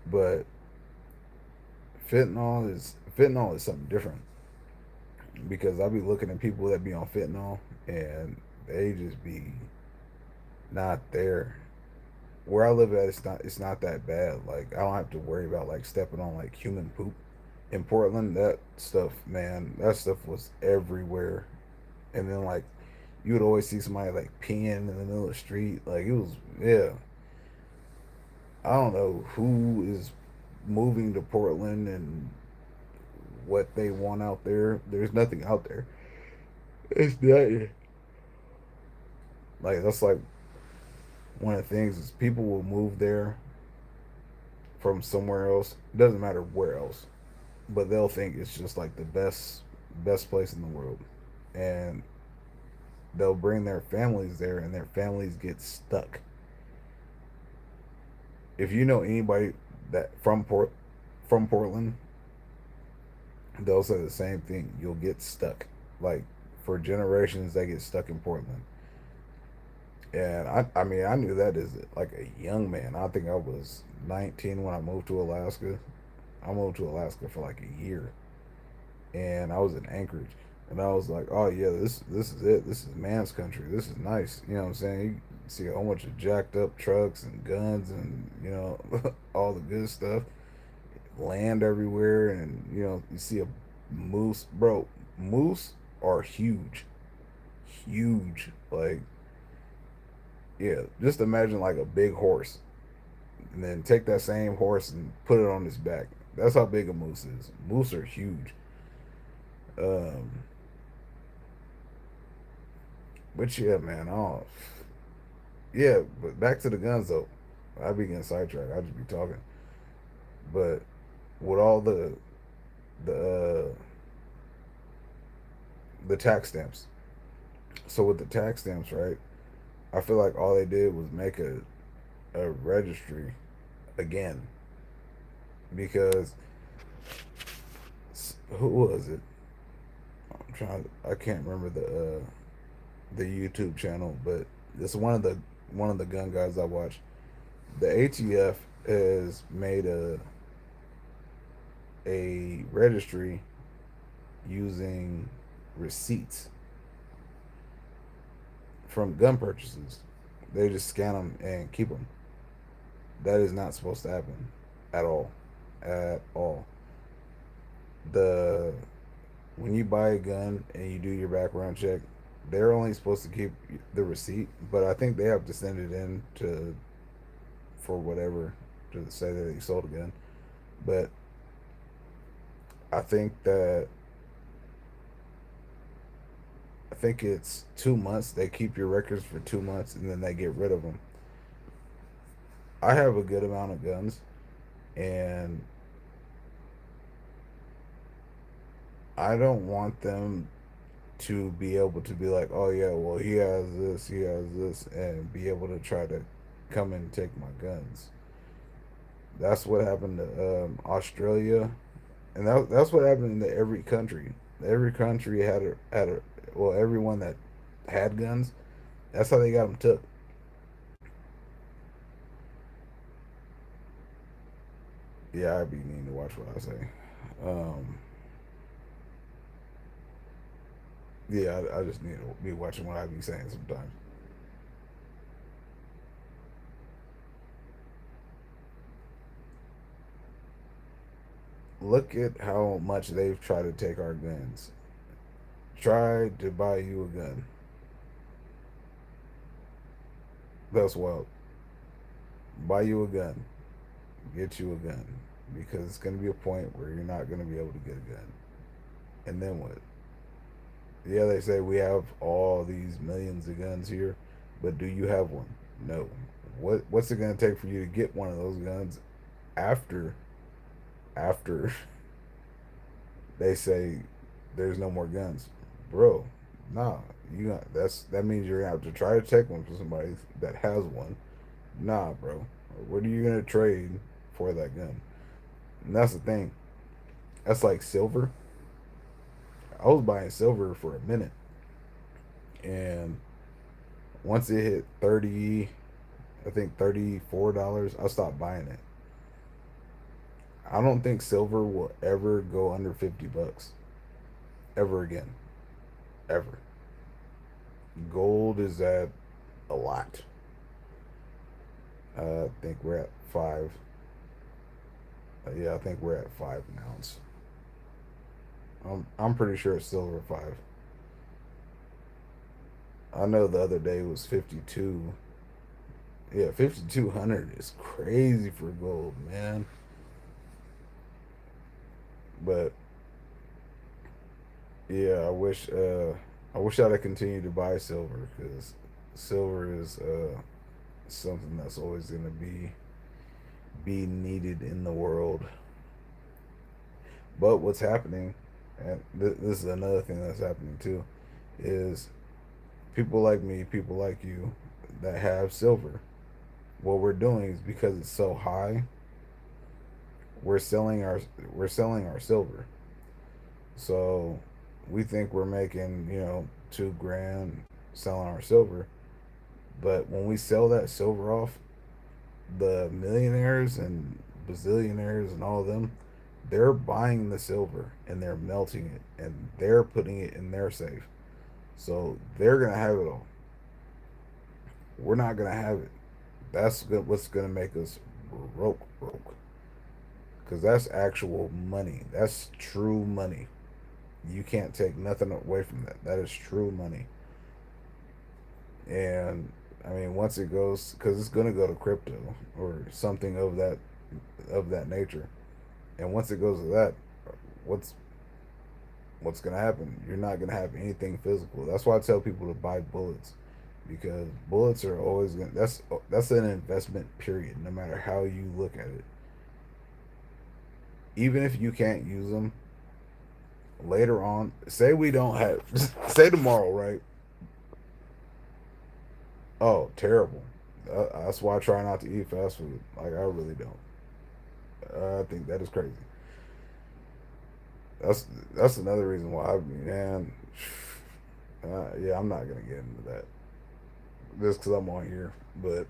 But fentanyl is something different because I be looking at people that be on fentanyl and they just be not there. Where I live at, it's not that bad. Like I don't have to worry about like stepping on like human poop. In Portland, that stuff, man, that stuff was everywhere. And then like you would always see somebody like peeing in the middle of the street. Like it was, yeah. I don't know who is moving to Portland and what they want out there. There's nothing out there. It's not like that's like one of the things is people will move there from somewhere else. It doesn't matter where else, but they'll think it's just like the best place in the world, and they'll bring their families there, and their families get stuck. If you know anybody that from Portland, they'll say the same thing. You'll get stuck, like for generations they get stuck in Portland. And I mean, I knew that as like a young man. I think I was 19 when I moved to Alaska. I moved to Alaska for like a year, and I was in Anchorage, and I was like, oh yeah, this is it. This is man's country. This is nice. You know what I'm saying? You see a whole bunch of jacked up trucks and guns and all the good stuff, land everywhere, and you see a moose, bro. Moose are huge, huge. Like, yeah, just imagine like a big horse, and then take that same horse and put it on his back. That's how big a moose is. Moose are huge. Um, but yeah, man. Oh, yeah. But back to the guns though. I be getting sidetracked. I just be talking. But with all the the tax stamps. So with the tax stamps, right? I feel like all they did was make a registry again because who was it? I'm trying. I can't remember the YouTube channel, but it's one of the gun guys I watch. The ATF has made a registry using receipts from gun purchases. They just scan them and keep them. That is not supposed to happen at all. At all. The When you buy a gun and you do your background check, they're only supposed to keep the receipt, but I think they have to send it in to for whatever to say that they sold a gun. But I think that I think it's 2 months. They keep your records for 2 months and then they get rid of them. I have a good amount of guns, and I don't want them to be able to be like, oh yeah, well he has this, and be able to try to come and take my guns. That's what happened to Australia, and that's what happened to every country. Every country had a well, everyone that had guns. That's how they got them took. Yeah, I be needing to watch what I say. Um, yeah, I just need to be watching what I be saying sometimes. Look at how much they've tried to take our guns. Try to buy you a gun. That's wild. Buy you a gun. Get you a gun. Because it's going to be a point where you're not going to be able to get a gun. And then what? Yeah, they say we have all these millions of guns here, but do you have one? No. What's it going to take for you to get one of those guns after after they say there's no more guns? Bro, nah. That means you're gonna have to try to take one from somebody that has one. Nah, bro. What are you gonna trade for that gun? And that's the thing. That's like silver. I was buying silver for a minute, and once it hit 30, I think $34, I stopped buying it. I don't think silver will ever go under $50 ever again, ever. Gold is at a lot. I think we're at five. Yeah, I think we're at 5 an ounce. I'm pretty sure it's silver 5. I know the other day was 52. Yeah, 5,200 is crazy for gold, man. But yeah, I wish I'd have continued to buy silver because silver is something that's always gonna be needed in the world. But what's happening, and this is another thing that's happening too, is people like me, people like you, that have silver. What we're doing is because it's so high, we're selling our we're selling our silver. So we think we're making 2 grand selling our silver. But when we sell that silver off, the millionaires and bazillionaires and all of them, they're buying the silver and they're melting it and they're putting it in their safe. So they're gonna have it all. We're not gonna have it. That's what's gonna make us broke, because that's actual money. That's true money. You can't take nothing away from that. That is true money. And I mean, once it goes, because it's gonna go to crypto or something of that nature. And once it goes to that, what's what's gonna happen? You're not gonna have anything physical. That's why I tell people to buy bullets, because bullets are always gonna. That's an investment. Period. No matter how you look at it, even if you can't use them later on. Say we don't have. Say tomorrow, right? Oh, terrible. That's why I try not to eat fast food. Like I really don't. I think that is crazy. That's that's another reason why I mean, man. Yeah, I'm not gonna get into that just because I'm on here. But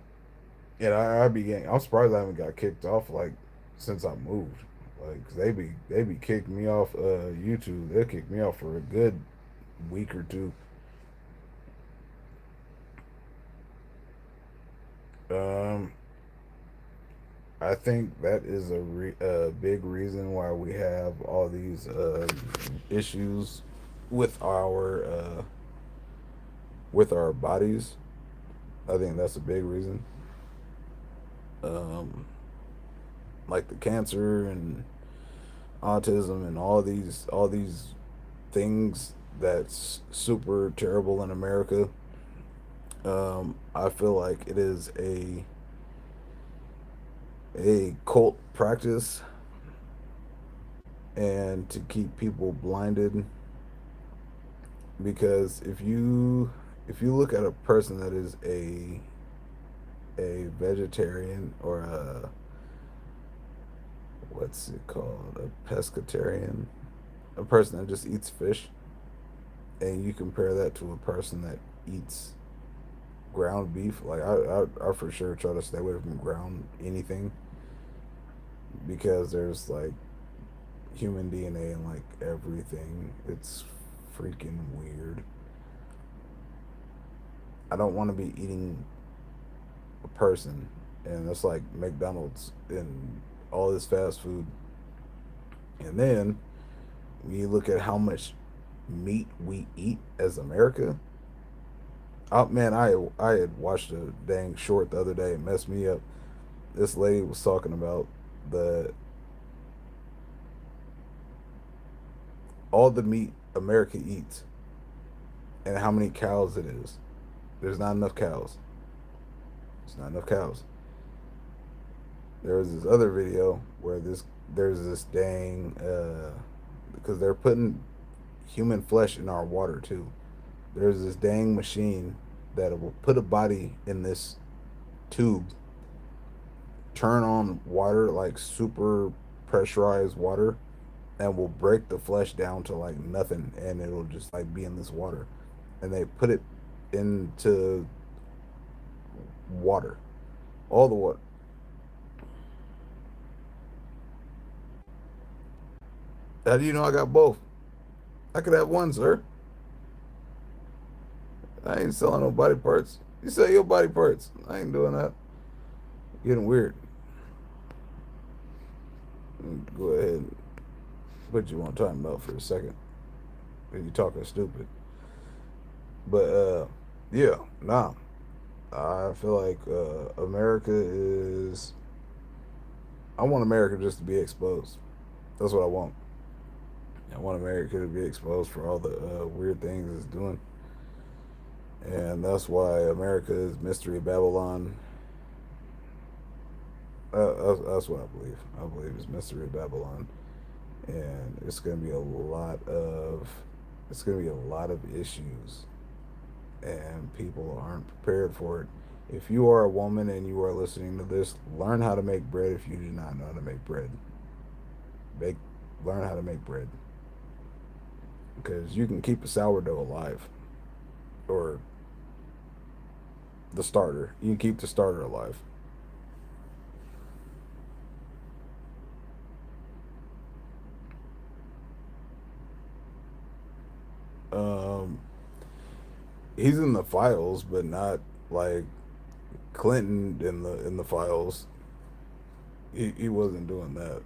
yeah, I be getting. I'm surprised I haven't got kicked off like since I moved. Like 'cause they be kicking me off YouTube. They kick me off for a good week or two. Um, I think that is a big reason why we have all these issues with our bodies. I think that's a big reason. Um, like the cancer and autism and all these things that's super terrible in America. I feel like it is a cult practice and to keep people blinded, because if you look at a person that is a vegetarian or a what's it called, a pescatarian, a person that just eats fish, and you compare that to a person that eats ground beef, like I for sure try to stay away from ground anything, because there's like human DNA and like everything. It's freaking weird. I don't want to be eating a person, and it's like McDonald's and all this fast food. And then when you look at how much meat we eat as America, oh man, I had watched a dang short the other day. It messed me up. This lady was talking about the all the meat America eats and how many cows it is. There's not enough cows. There's not enough cows. There was this other video where there's this dang because they're putting human flesh in our water too. There's this dang machine that will put a body in this tube, turn on water like super pressurized water, and will break the flesh down to like nothing, and it'll just like be in this water, and they put it into water, all the water. How do you know I got both? I could have one, sir. I ain't selling no body parts. You sell your body parts. I ain't doing that. Getting weird. Go ahead and put you on timeout for a second. You talking stupid. But yeah, nah. I feel like America is. I want America just to be exposed. That's what I want. I want America to be exposed for all the weird things it's doing, and that's why America is Mystery Babylon. That's what I believe. I believe it's Mystery Babylon, and it's gonna be a lot of issues, and people aren't prepared for it. If you are a woman and you are listening to this, learn how to make bread. If you do not know how to make bread, make learn how to make bread, because you can keep a sourdough alive. or the starter. You can keep the starter alive. Um, he's in the files, but not like Clinton in the files. He wasn't doing that.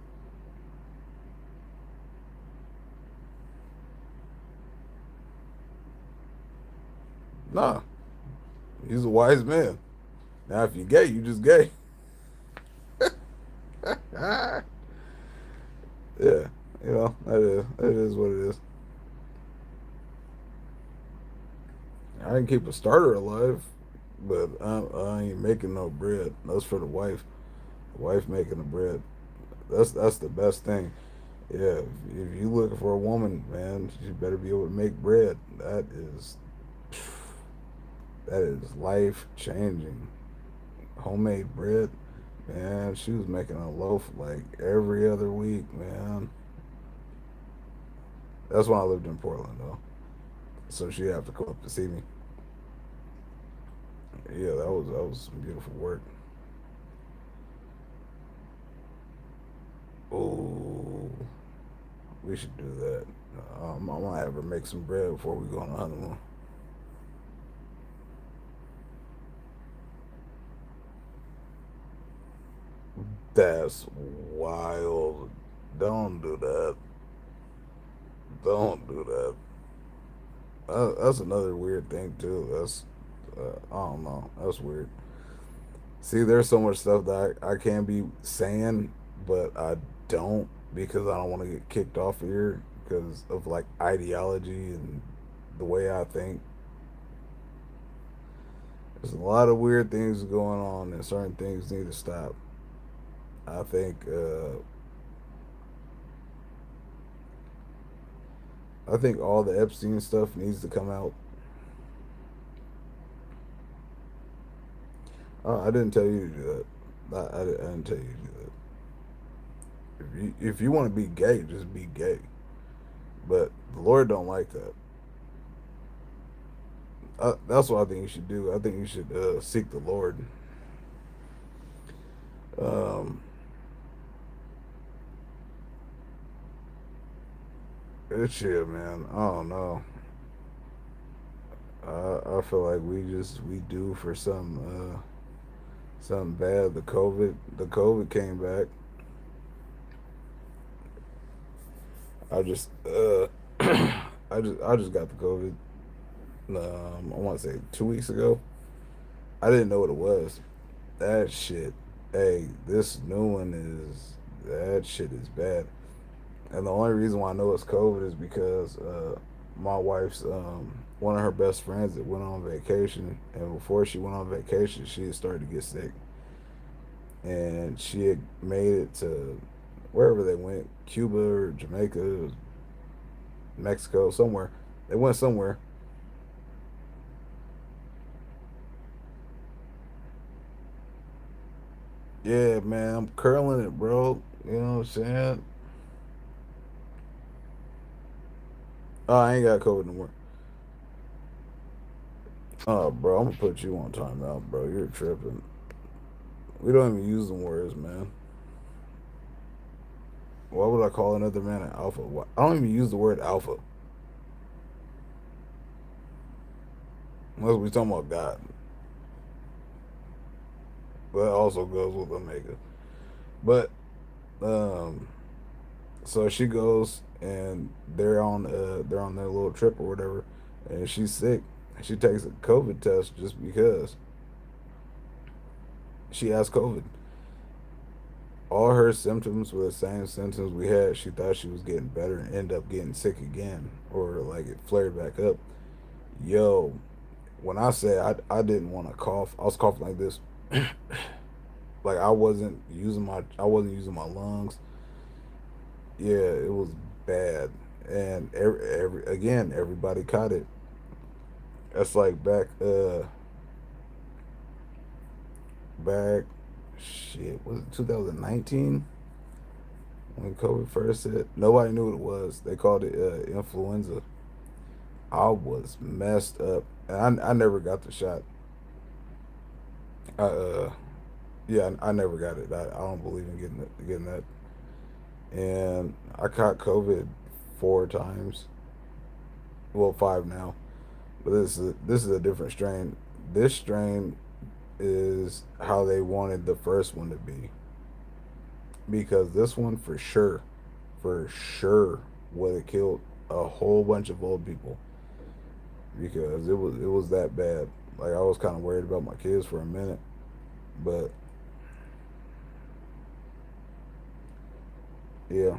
Nah, he's a wise man. Now, if you're gay, you just gay. Yeah, that is what it is. I can keep a starter alive, but I ain't making no bread. That's for the wife. The wife making the bread. That's the best thing. Yeah, if you looking for a woman, man, she better be able to make bread. That is life changing. Homemade bread, man. She was making a loaf like every other week, man. That's when I lived in Portland, though. So she'd have to come up to see me. Yeah, that was some beautiful work. Oh, we should do that. I might have her make some bread before we go on a honeymoon. That's wild. Don't do that. Don't do that. That's another weird thing too. I don't know. That's weird. See, there's so much stuff that I can be saying, but I don't because I don't want to get kicked off here because of like ideology and the way I think. There's a lot of weird things going on, and certain things need to stop. I think. I think all the Epstein stuff needs to come out. I didn't tell you to do that. I didn't tell you to do that. If you want to be gay, just be gay. But the Lord don't like that. That's what I think you should do. I think you should seek the Lord. Um, it's shit, man. I don't know. I feel like we do for something bad. The COVID came back. I just I just got the COVID. I want to say 2 weeks ago. I didn't know what it was. That shit. Hey, this new one is that shit is bad. And the only reason why I know it's COVID is because my wife's one of her best friends that went on vacation, and before she went on vacation, she had started to get sick, and she had made it to wherever they went, Cuba or Jamaica, Mexico, somewhere. They went somewhere. Yeah, man, I'm curling it, bro. You know what I'm saying? Oh, I ain't got COVID no more. Oh, bro, I'm gonna put you on timeout, bro. You're tripping. We don't even use them words, man. Why would I call another man an alpha? I don't even use the word alpha unless we talking about God. That also goes with Omega. But um, so she goes and they're on their little trip or whatever, and she's sick. She takes a COVID test just because she has COVID. All her symptoms were the same symptoms we had. She thought she was getting better and ended up getting sick again, or like it flared back up. Yo, when I say I didn't want to cough, I was coughing like this. Like I wasn't using my lungs. Yeah, it was bad. And again, everybody caught it. That's like back shit, was it 2019 when COVID first hit? Nobody knew what it was. They called it influenza. I was messed up. And I never got the shot. I, yeah, I never got it. I don't believe in getting that. And I caught COVID 4 times. Well, five now. But this is a different strain. This strain is how they wanted the first one to be, because this one for sure would have killed a whole bunch of old people, because it was that bad. Like, I was kind of worried about my kids for a minute, but yeah,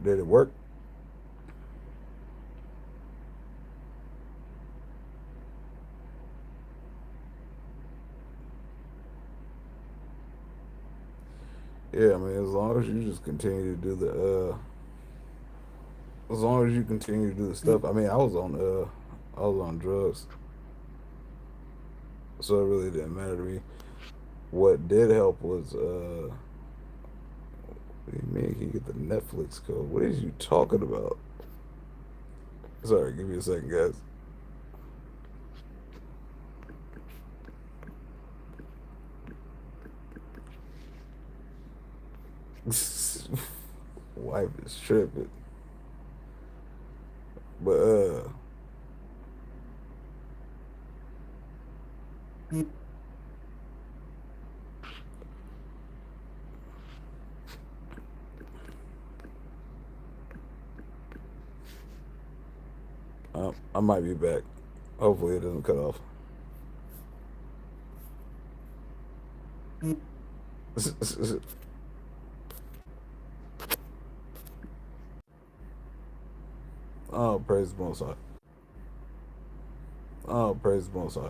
did it work? Yeah, I mean, as long as you just continue to do as long as you continue to do the stuff. I mean, I was on drugs, so it really didn't matter to me. What did help was what do you mean you get the Netflix code? What are you talking about? Sorry, give me a second, guys. Wife is tripping, but I might be back. Hopefully, it doesn't cut off. Oh, praise the Most High. Oh, praise the Most High.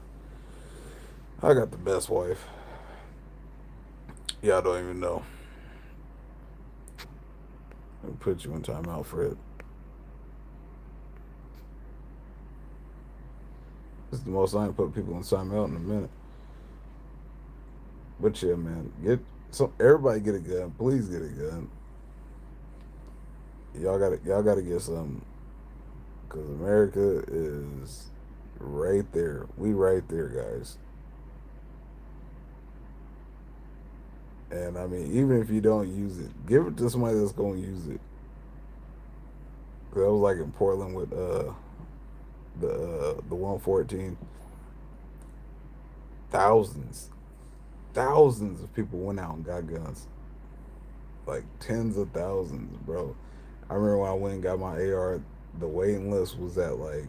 I got the best wife. Y'all don't even know. I'll put you in timeout, Fred. This is the most I ain't put people in timeout in a minute. But yeah, man, everybody get a gun. Please get a gun. Y'all gotta get some, because America is right there. We right there, guys. And I mean, even if you don't use it, give it to somebody that's gonna use it. 'Cause I was like in Portland with the 114. Thousands, thousands of people went out and got guns. Like tens of thousands, bro. I remember when I went and got my AR, the waiting list was at like,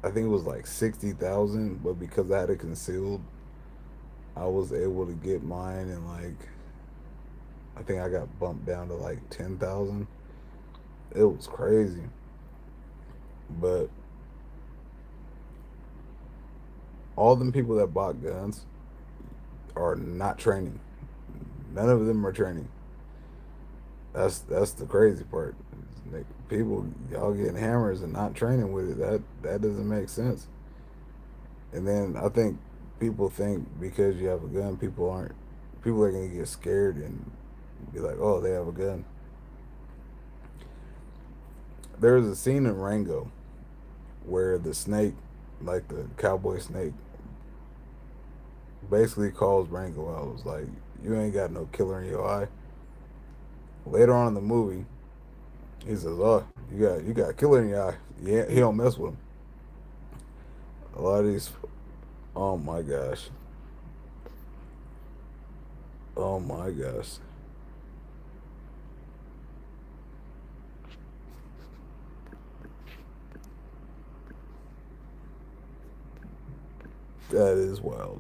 I think it was like 60,000, but because I had it concealed, I was able to get mine, and like, I think I got bumped down to like 10,000. It was crazy, but all them people that bought guns are not training. None of them are training. That's the crazy part. Like, people, y'all getting hammers and not training with it. That doesn't make sense. And then I think people think because you have a gun, people are gonna get scared and be like, oh, they have a gun. There's a scene in Rango where the snake, like the cowboy snake, basically calls Rango out. It was like, you ain't got no killer in your eye. Later on in the movie, he says, oh, you got a killer in your eye. Yeah, he don't mess with him. A lot of these, oh my gosh, oh my gosh, that is wild.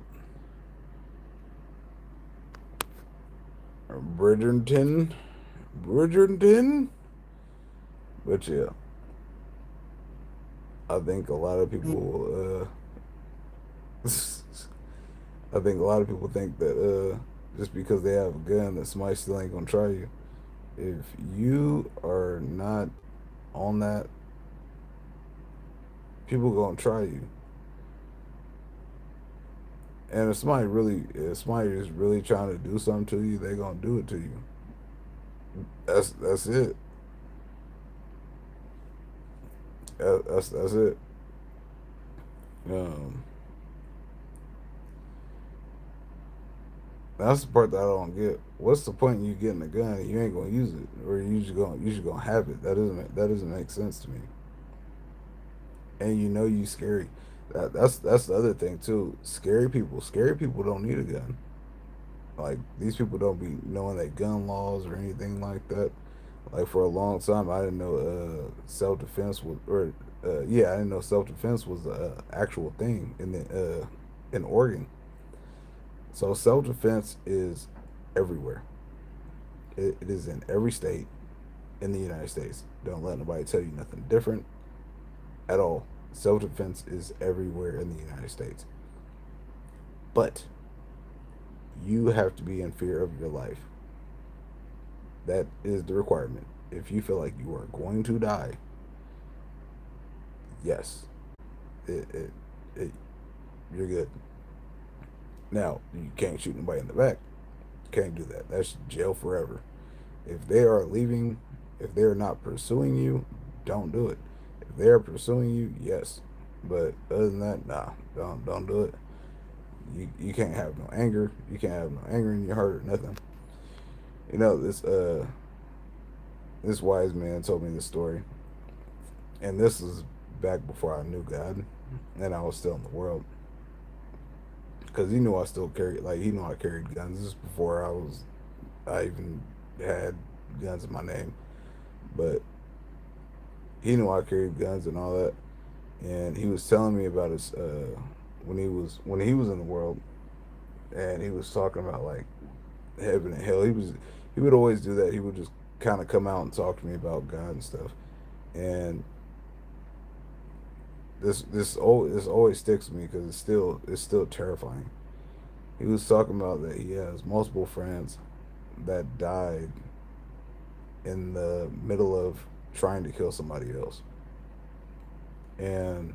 Bridgerton, Bridgerton. But yeah, I think a lot of people. I think a lot of people think that just because they have a gun, that somebody still ain't gonna try you. If you are not on that, people gonna try you. And if somebody is really trying to do something to you, they gonna do it to you. That's it. That's it. Um, that's the part that I don't get. What's the point in you getting a gun and you ain't gonna use it, or you just gonna have it? That doesn't make sense to me. And you know you scary. That's the other thing too. Scary people don't need a gun. Like these people don't be knowing they gun laws or anything like that. Like for a long time, I didn't know self defense was, or yeah, I didn't know self defense was the actual thing in Oregon. So self defense is everywhere. It is in every state in the United States. Don't let nobody tell you nothing different at all. Self defense is everywhere in the United States. But you have to be in fear of your life. That is the requirement. If you feel like you are going to die, yes, it, it, it you're good. Now, you can't shoot nobody in the back. Can't do that. That's jail forever. If they are leaving, if they're not pursuing you, don't do it. If they're pursuing you, yes. But other than that, nah, don't do it. You can't have no anger. You can't have no anger in your heart or nothing. You know this wise man told me this story, and this was back before I knew God, and I was still in the world. Because he knew I still carried, like he knew I carried guns. This is before I even had guns in my name, but he knew I carried guns and all that. And he was telling me about his when he was in the world, and he was talking about like heaven and hell. He would always do that. He would just kind of come out and talk to me about God and stuff. And this always sticks with me because it's still terrifying. He was talking about that he has multiple friends that died in the middle of trying to kill somebody else. And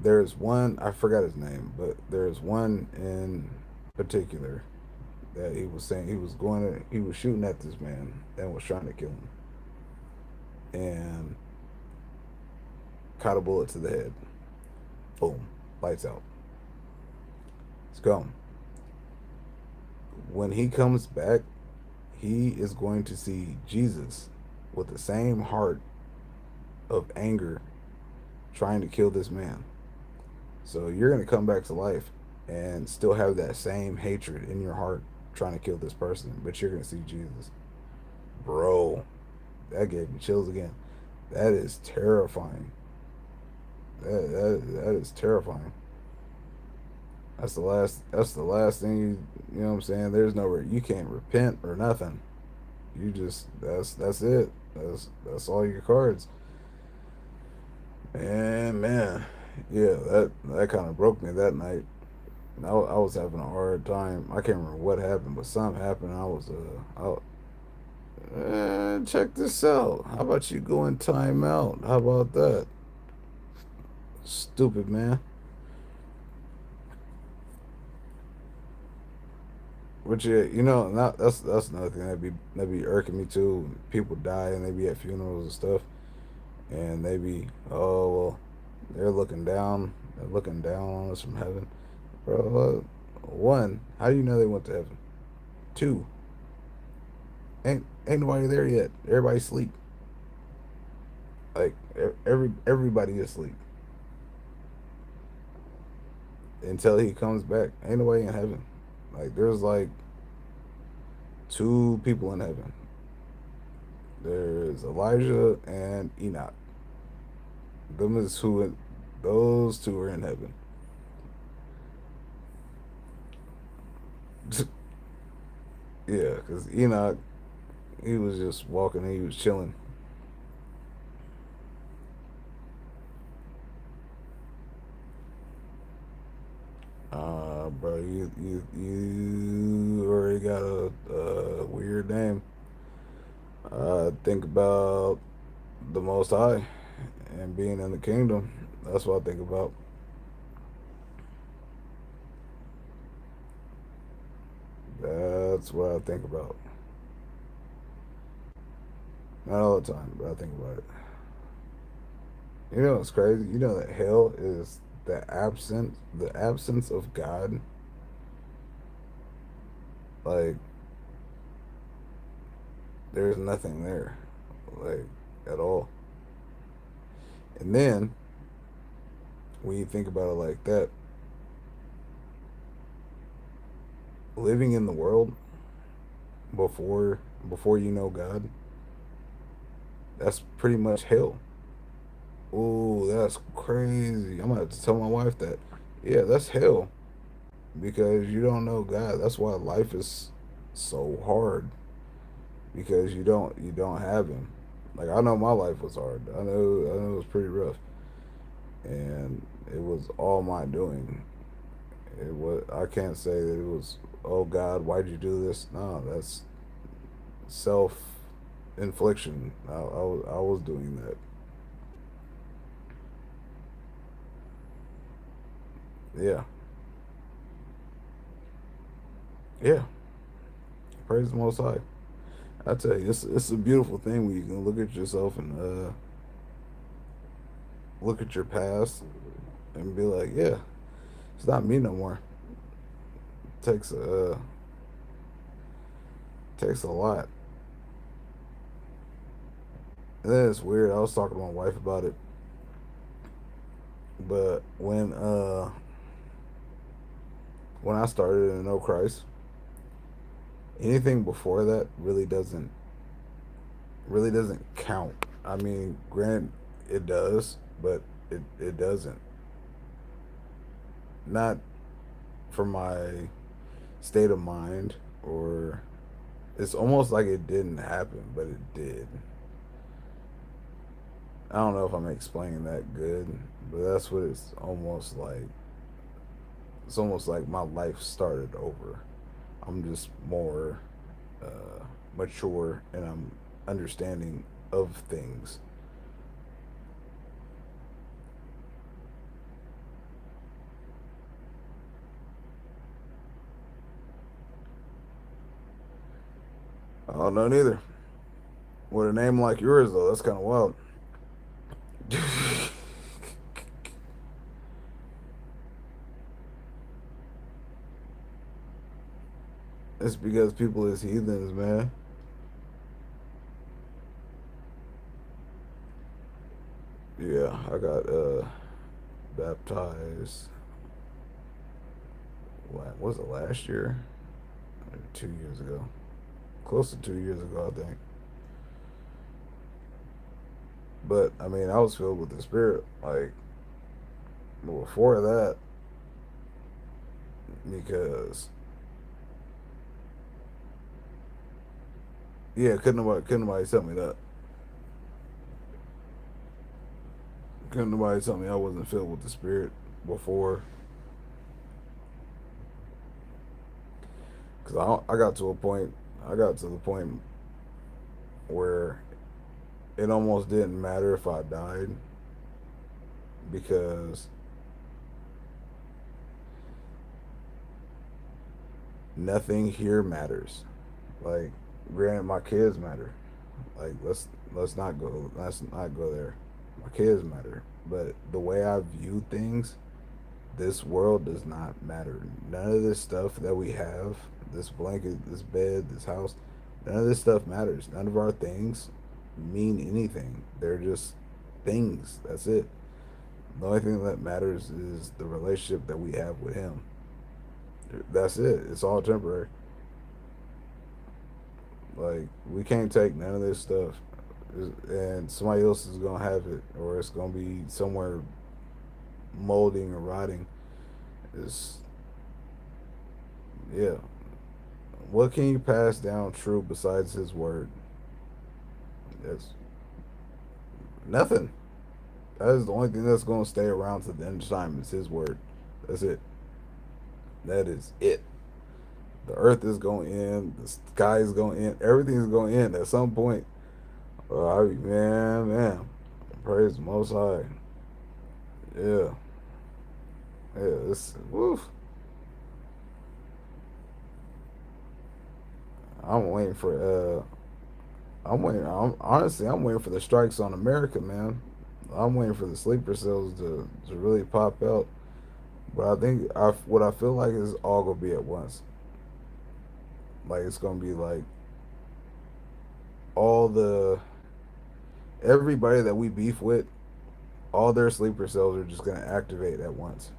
there's one, I forgot his name, but there's one in particular that he was saying he was shooting at this man and was trying to kill him and caught a bullet to the head. Boom, lights out. It's gone. When he comes back, he is going to see Jesus with the same heart of anger trying to kill this man. So you're going to come back to life and still have that same hatred in your heart trying to kill this person, but you're going to see Jesus. Bro, that gave me chills again. That is terrifying. That is terrifying. That's the last thing you know what I'm saying? There's nowhere you can't repent or nothing. You just that's it. That's all your cards. And man, yeah, that kind of broke me that night. I was having a hard time. I can't remember what happened, but something happened. Check this out. How about you go in time out? How about that? Stupid man. But yeah, you know, not that's another thing that be irking me too. People die and they be at funerals and stuff, and they be well, they're looking down on us from heaven, bro. One, how do you know they went to heaven? Two, ain't nobody there yet. Everybody sleep. Like everybody is asleep until he comes back. Ain't nobody in heaven. Like there's like two people in heaven. There's Elijah and Enoch. Them is who those two are in heaven. Yeah, because Enoch, he was just walking and he was chilling. Bro, you already got a weird name. Think about the Most High and being in the kingdom. That's what I think about. That's what I think about. Not all the time, but I think about it. You know what's crazy? You know that hell is the absence of God. Like there's nothing there, like at all. And then when you think about it like that, living in the world before before you know God, that's pretty much hell. Oh, that's crazy. I'm gonna have to tell my wife that. Yeah, that's hell because you don't know God. That's why life is so hard because you don't have Him. Like I know my life was hard. I know it was pretty rough, and it was all my doing. It was. I can't say that it was. Oh God, why'd you do this? No, that's self infliction. I was doing that. Yeah, yeah. Praise the Most High. I tell you, it's a beautiful thing when you can look at yourself and look at your past and be like, yeah, it's not me no more. It takes a lot. And then it's weird. I was talking to my wife about it, but when I started to know Christ, anything before that really doesn't count. I mean, granted, it does, but it doesn't. Not for my state of mind, or it's almost like it didn't happen, but it did. I don't know if I'm explaining that good, but that's what it's almost like. It's almost like my life started over. I'm just more mature and I'm understanding of things. I don't know neither. With a name like yours, though, that's kind of wild. It's because people is heathens, man. Yeah, I got baptized. What was it, last year? 2 years ago? Close to 2 years ago, I think. But I mean, I was filled with the Spirit. Like before that, because yeah, couldn't nobody tell me that. Couldn't nobody tell me I wasn't filled with the Spirit before. Because I got to a point. I got to the point where it almost didn't matter if I died because nothing here matters. Like, granted, my kids matter. Like, let's not go there. My kids matter, but the way I view things, this world does not matter. None of this stuff that we have, this blanket, this bed, this house, none of this stuff matters. None of our things mean anything. They're just things. That's it. The only thing that matters is the relationship that we have with Him. That's it. It's all temporary. Like we can't take none of this stuff, and somebody else is gonna have it, or it's gonna be somewhere molding or rotting. It's yeah. What can you pass down true besides His word? It's nothing. That is the only thing that's gonna stay around to the end of time. Is His word. That's it. That is it. The earth is going to end. The sky is going to end. Everything's going to end at some point. Man. Praise the Most High. Yeah. Yeah. It's, woof. I'm waiting for honestly, I'm waiting for the strikes on America, man. I'm waiting for the sleeper cells to really pop out. But I think what I feel like is all gonna be at once. Like it's gonna be like all the everybody that we beef with, all their sleeper cells are just gonna activate at once.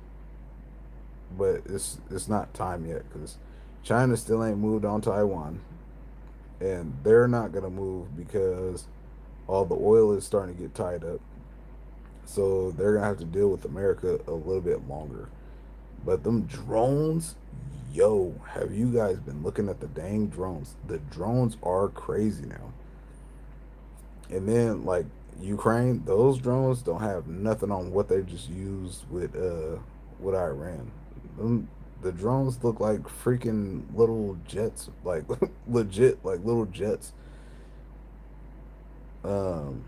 But it's not time yet because China still ain't moved on Taiwan, and they're not gonna move because all the oil is starting to get tied up. So they're gonna have to deal with America a little bit longer. But them drones, yo, have you guys been looking at the dang drones? The drones are crazy now. And then like Ukraine, those drones don't have nothing on what they just used with Iran. Them, the drones look like freaking little jets, like legit like little jets. Um,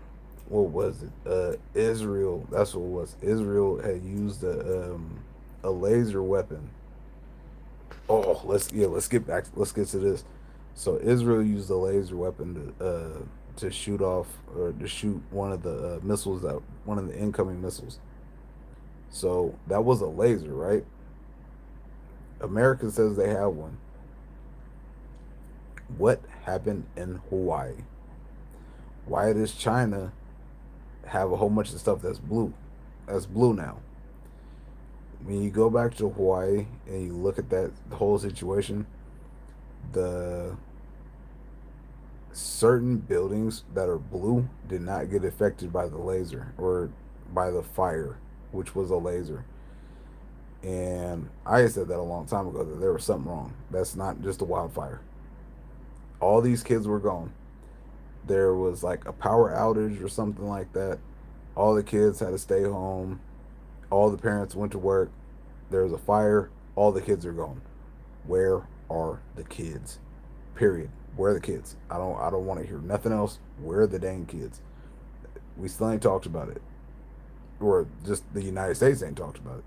what was it? Israel. That's what it was. Israel had used a laser weapon. Oh, let's get back. Let's get to this. So Israel used a laser weapon to shoot off or to shoot one of the missiles that one of the incoming missiles. So that was a laser, right? America says they have one. What happened in Hawaii? Why does China have a whole bunch of stuff that's blue? That's blue now. When you go back to Hawaii and you look at that whole situation, the certain buildings that are blue did not get affected by the laser or by the fire, which was a laser. And I said that a long time ago that there was something wrong. That's not just a wildfire. All these kids were gone. There was like a power outage or something like that. All the kids had to stay home. All the parents went to work. There was a fire. All the kids are gone. Where are the kids? Period. Where are the kids? I don't want to hear nothing else. Where are the dang kids? We still ain't talked about it. Or just the United States ain't talked about it.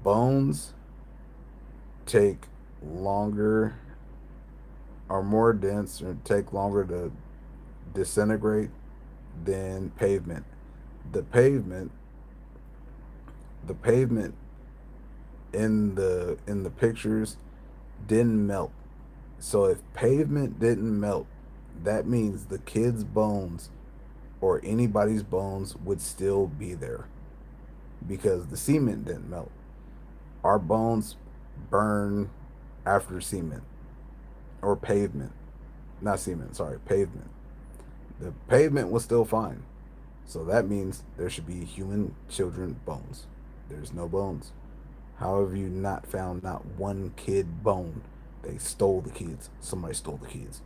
Bones take longer, are more dense, or take longer to disintegrate than pavement. The pavement, the pavement in the pictures didn't melt. So if pavement didn't melt, that means the kids' bones or anybody's bones would still be there because the cement didn't melt. Our bones burn after cement or pavement. Not cement, sorry, pavement. The pavement was still fine. So that means there should be human children bones. There's no bones. How have you not found not one kid bone? They stole the kids. Somebody stole the kids.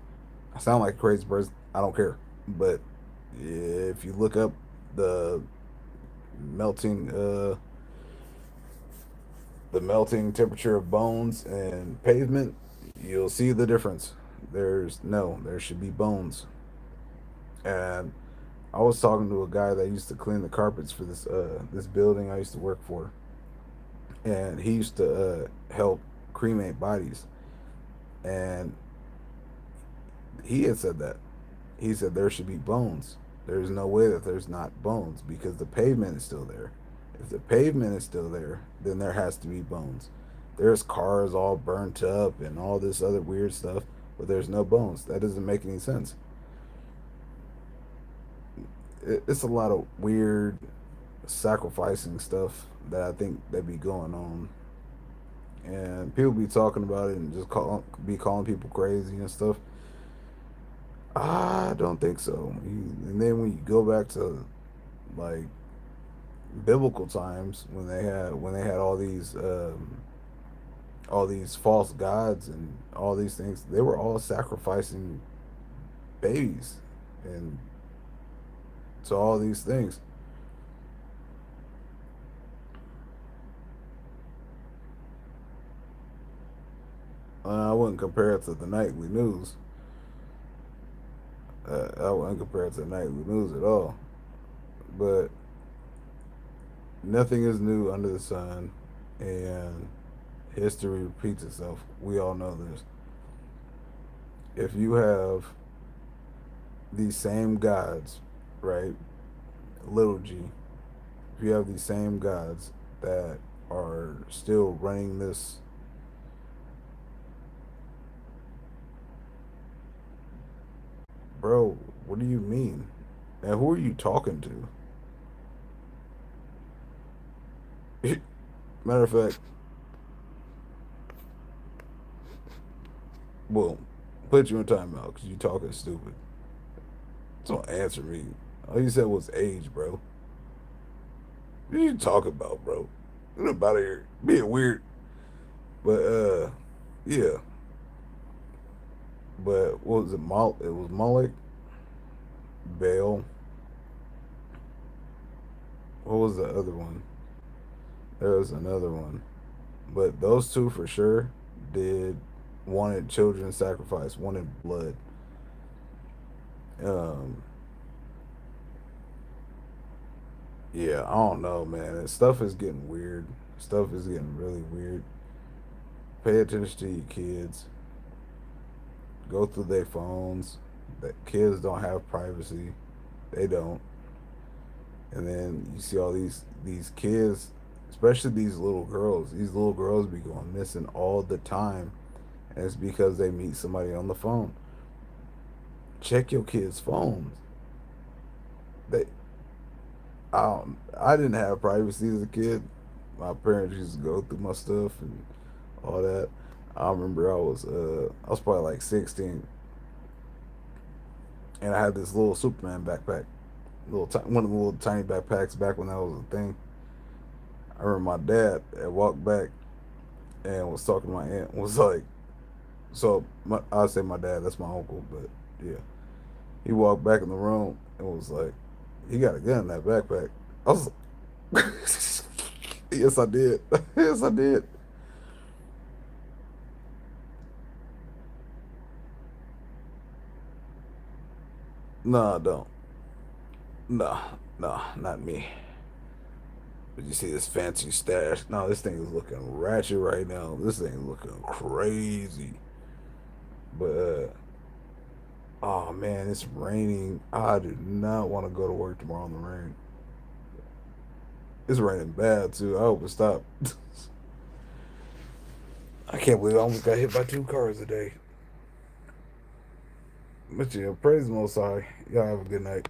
I sound like a crazy person. I don't care. But if you look up the melting the melting temperature of bones and pavement, you'll see the difference. There should be bones. And I was talking to a guy that used to clean the carpets for this building I used to work for, and he used to help cremate bodies, and he had said that he said there should be bones. There's no way that there's not bones because the pavement is still there. If the pavement is still there, then there has to be bones. There's cars all burnt up and all this other weird stuff, but there's no bones. That doesn't make any sense. It's a lot of weird sacrificing stuff that I think that be going on, and people be talking about it and just be calling people crazy and stuff. I don't think so. And then when you go back to like biblical times when they had all these false gods and all these things, they were all sacrificing babies and to all these things. I wouldn't compare it to the nightly news. I wouldn't compare it to the nightly news at all. But nothing is new under the sun, and history repeats itself. We all know this. if you have these same gods, right? Little G. If you have these same gods that are still running this, bro, what do you mean? And who are you talking to? Matter of fact, well, put you in timeout because you talking stupid. Don't answer me. All you said was age, bro. What are you talking about, bro? Get up out of here. Being weird. But yeah. But what was it? It was Moloch, Baal. What was the other one? There was another one. But those two for sure did wanted children sacrifice, wanted blood. Um, yeah, I don't know, man. Stuff is getting weird. Stuff is getting really weird. Pay attention to your kids. Go through their phones. That kids don't have privacy. They don't. And then you see all these kids, especially these little girls. These little girls be going missing all the time, and it's because they meet somebody on the phone. Check your kids' phones. They, I didn't have privacy as a kid. My parents used to go through my stuff and all that. I remember I was probably like 16, and I had this little Superman backpack, one of the little tiny backpacks back when that was a thing. I remember my dad had walked back and was talking to my aunt. Was like, I'd say my dad. That's my uncle, but yeah, he walked back in the room and was like, "He got a gun in that backpack." I was, yes, I did. Yes, I did. No, I don't. No, no, not me. But you see this fancy stash? No, this thing is looking ratchet right now. This thing is looking crazy. But oh man, it's raining. I do not want to go to work tomorrow in the rain. It's raining bad too. I hope it stopped. I can't believe I almost got hit by two cars today. But yeah, praise the Most High. Y'all have a good night.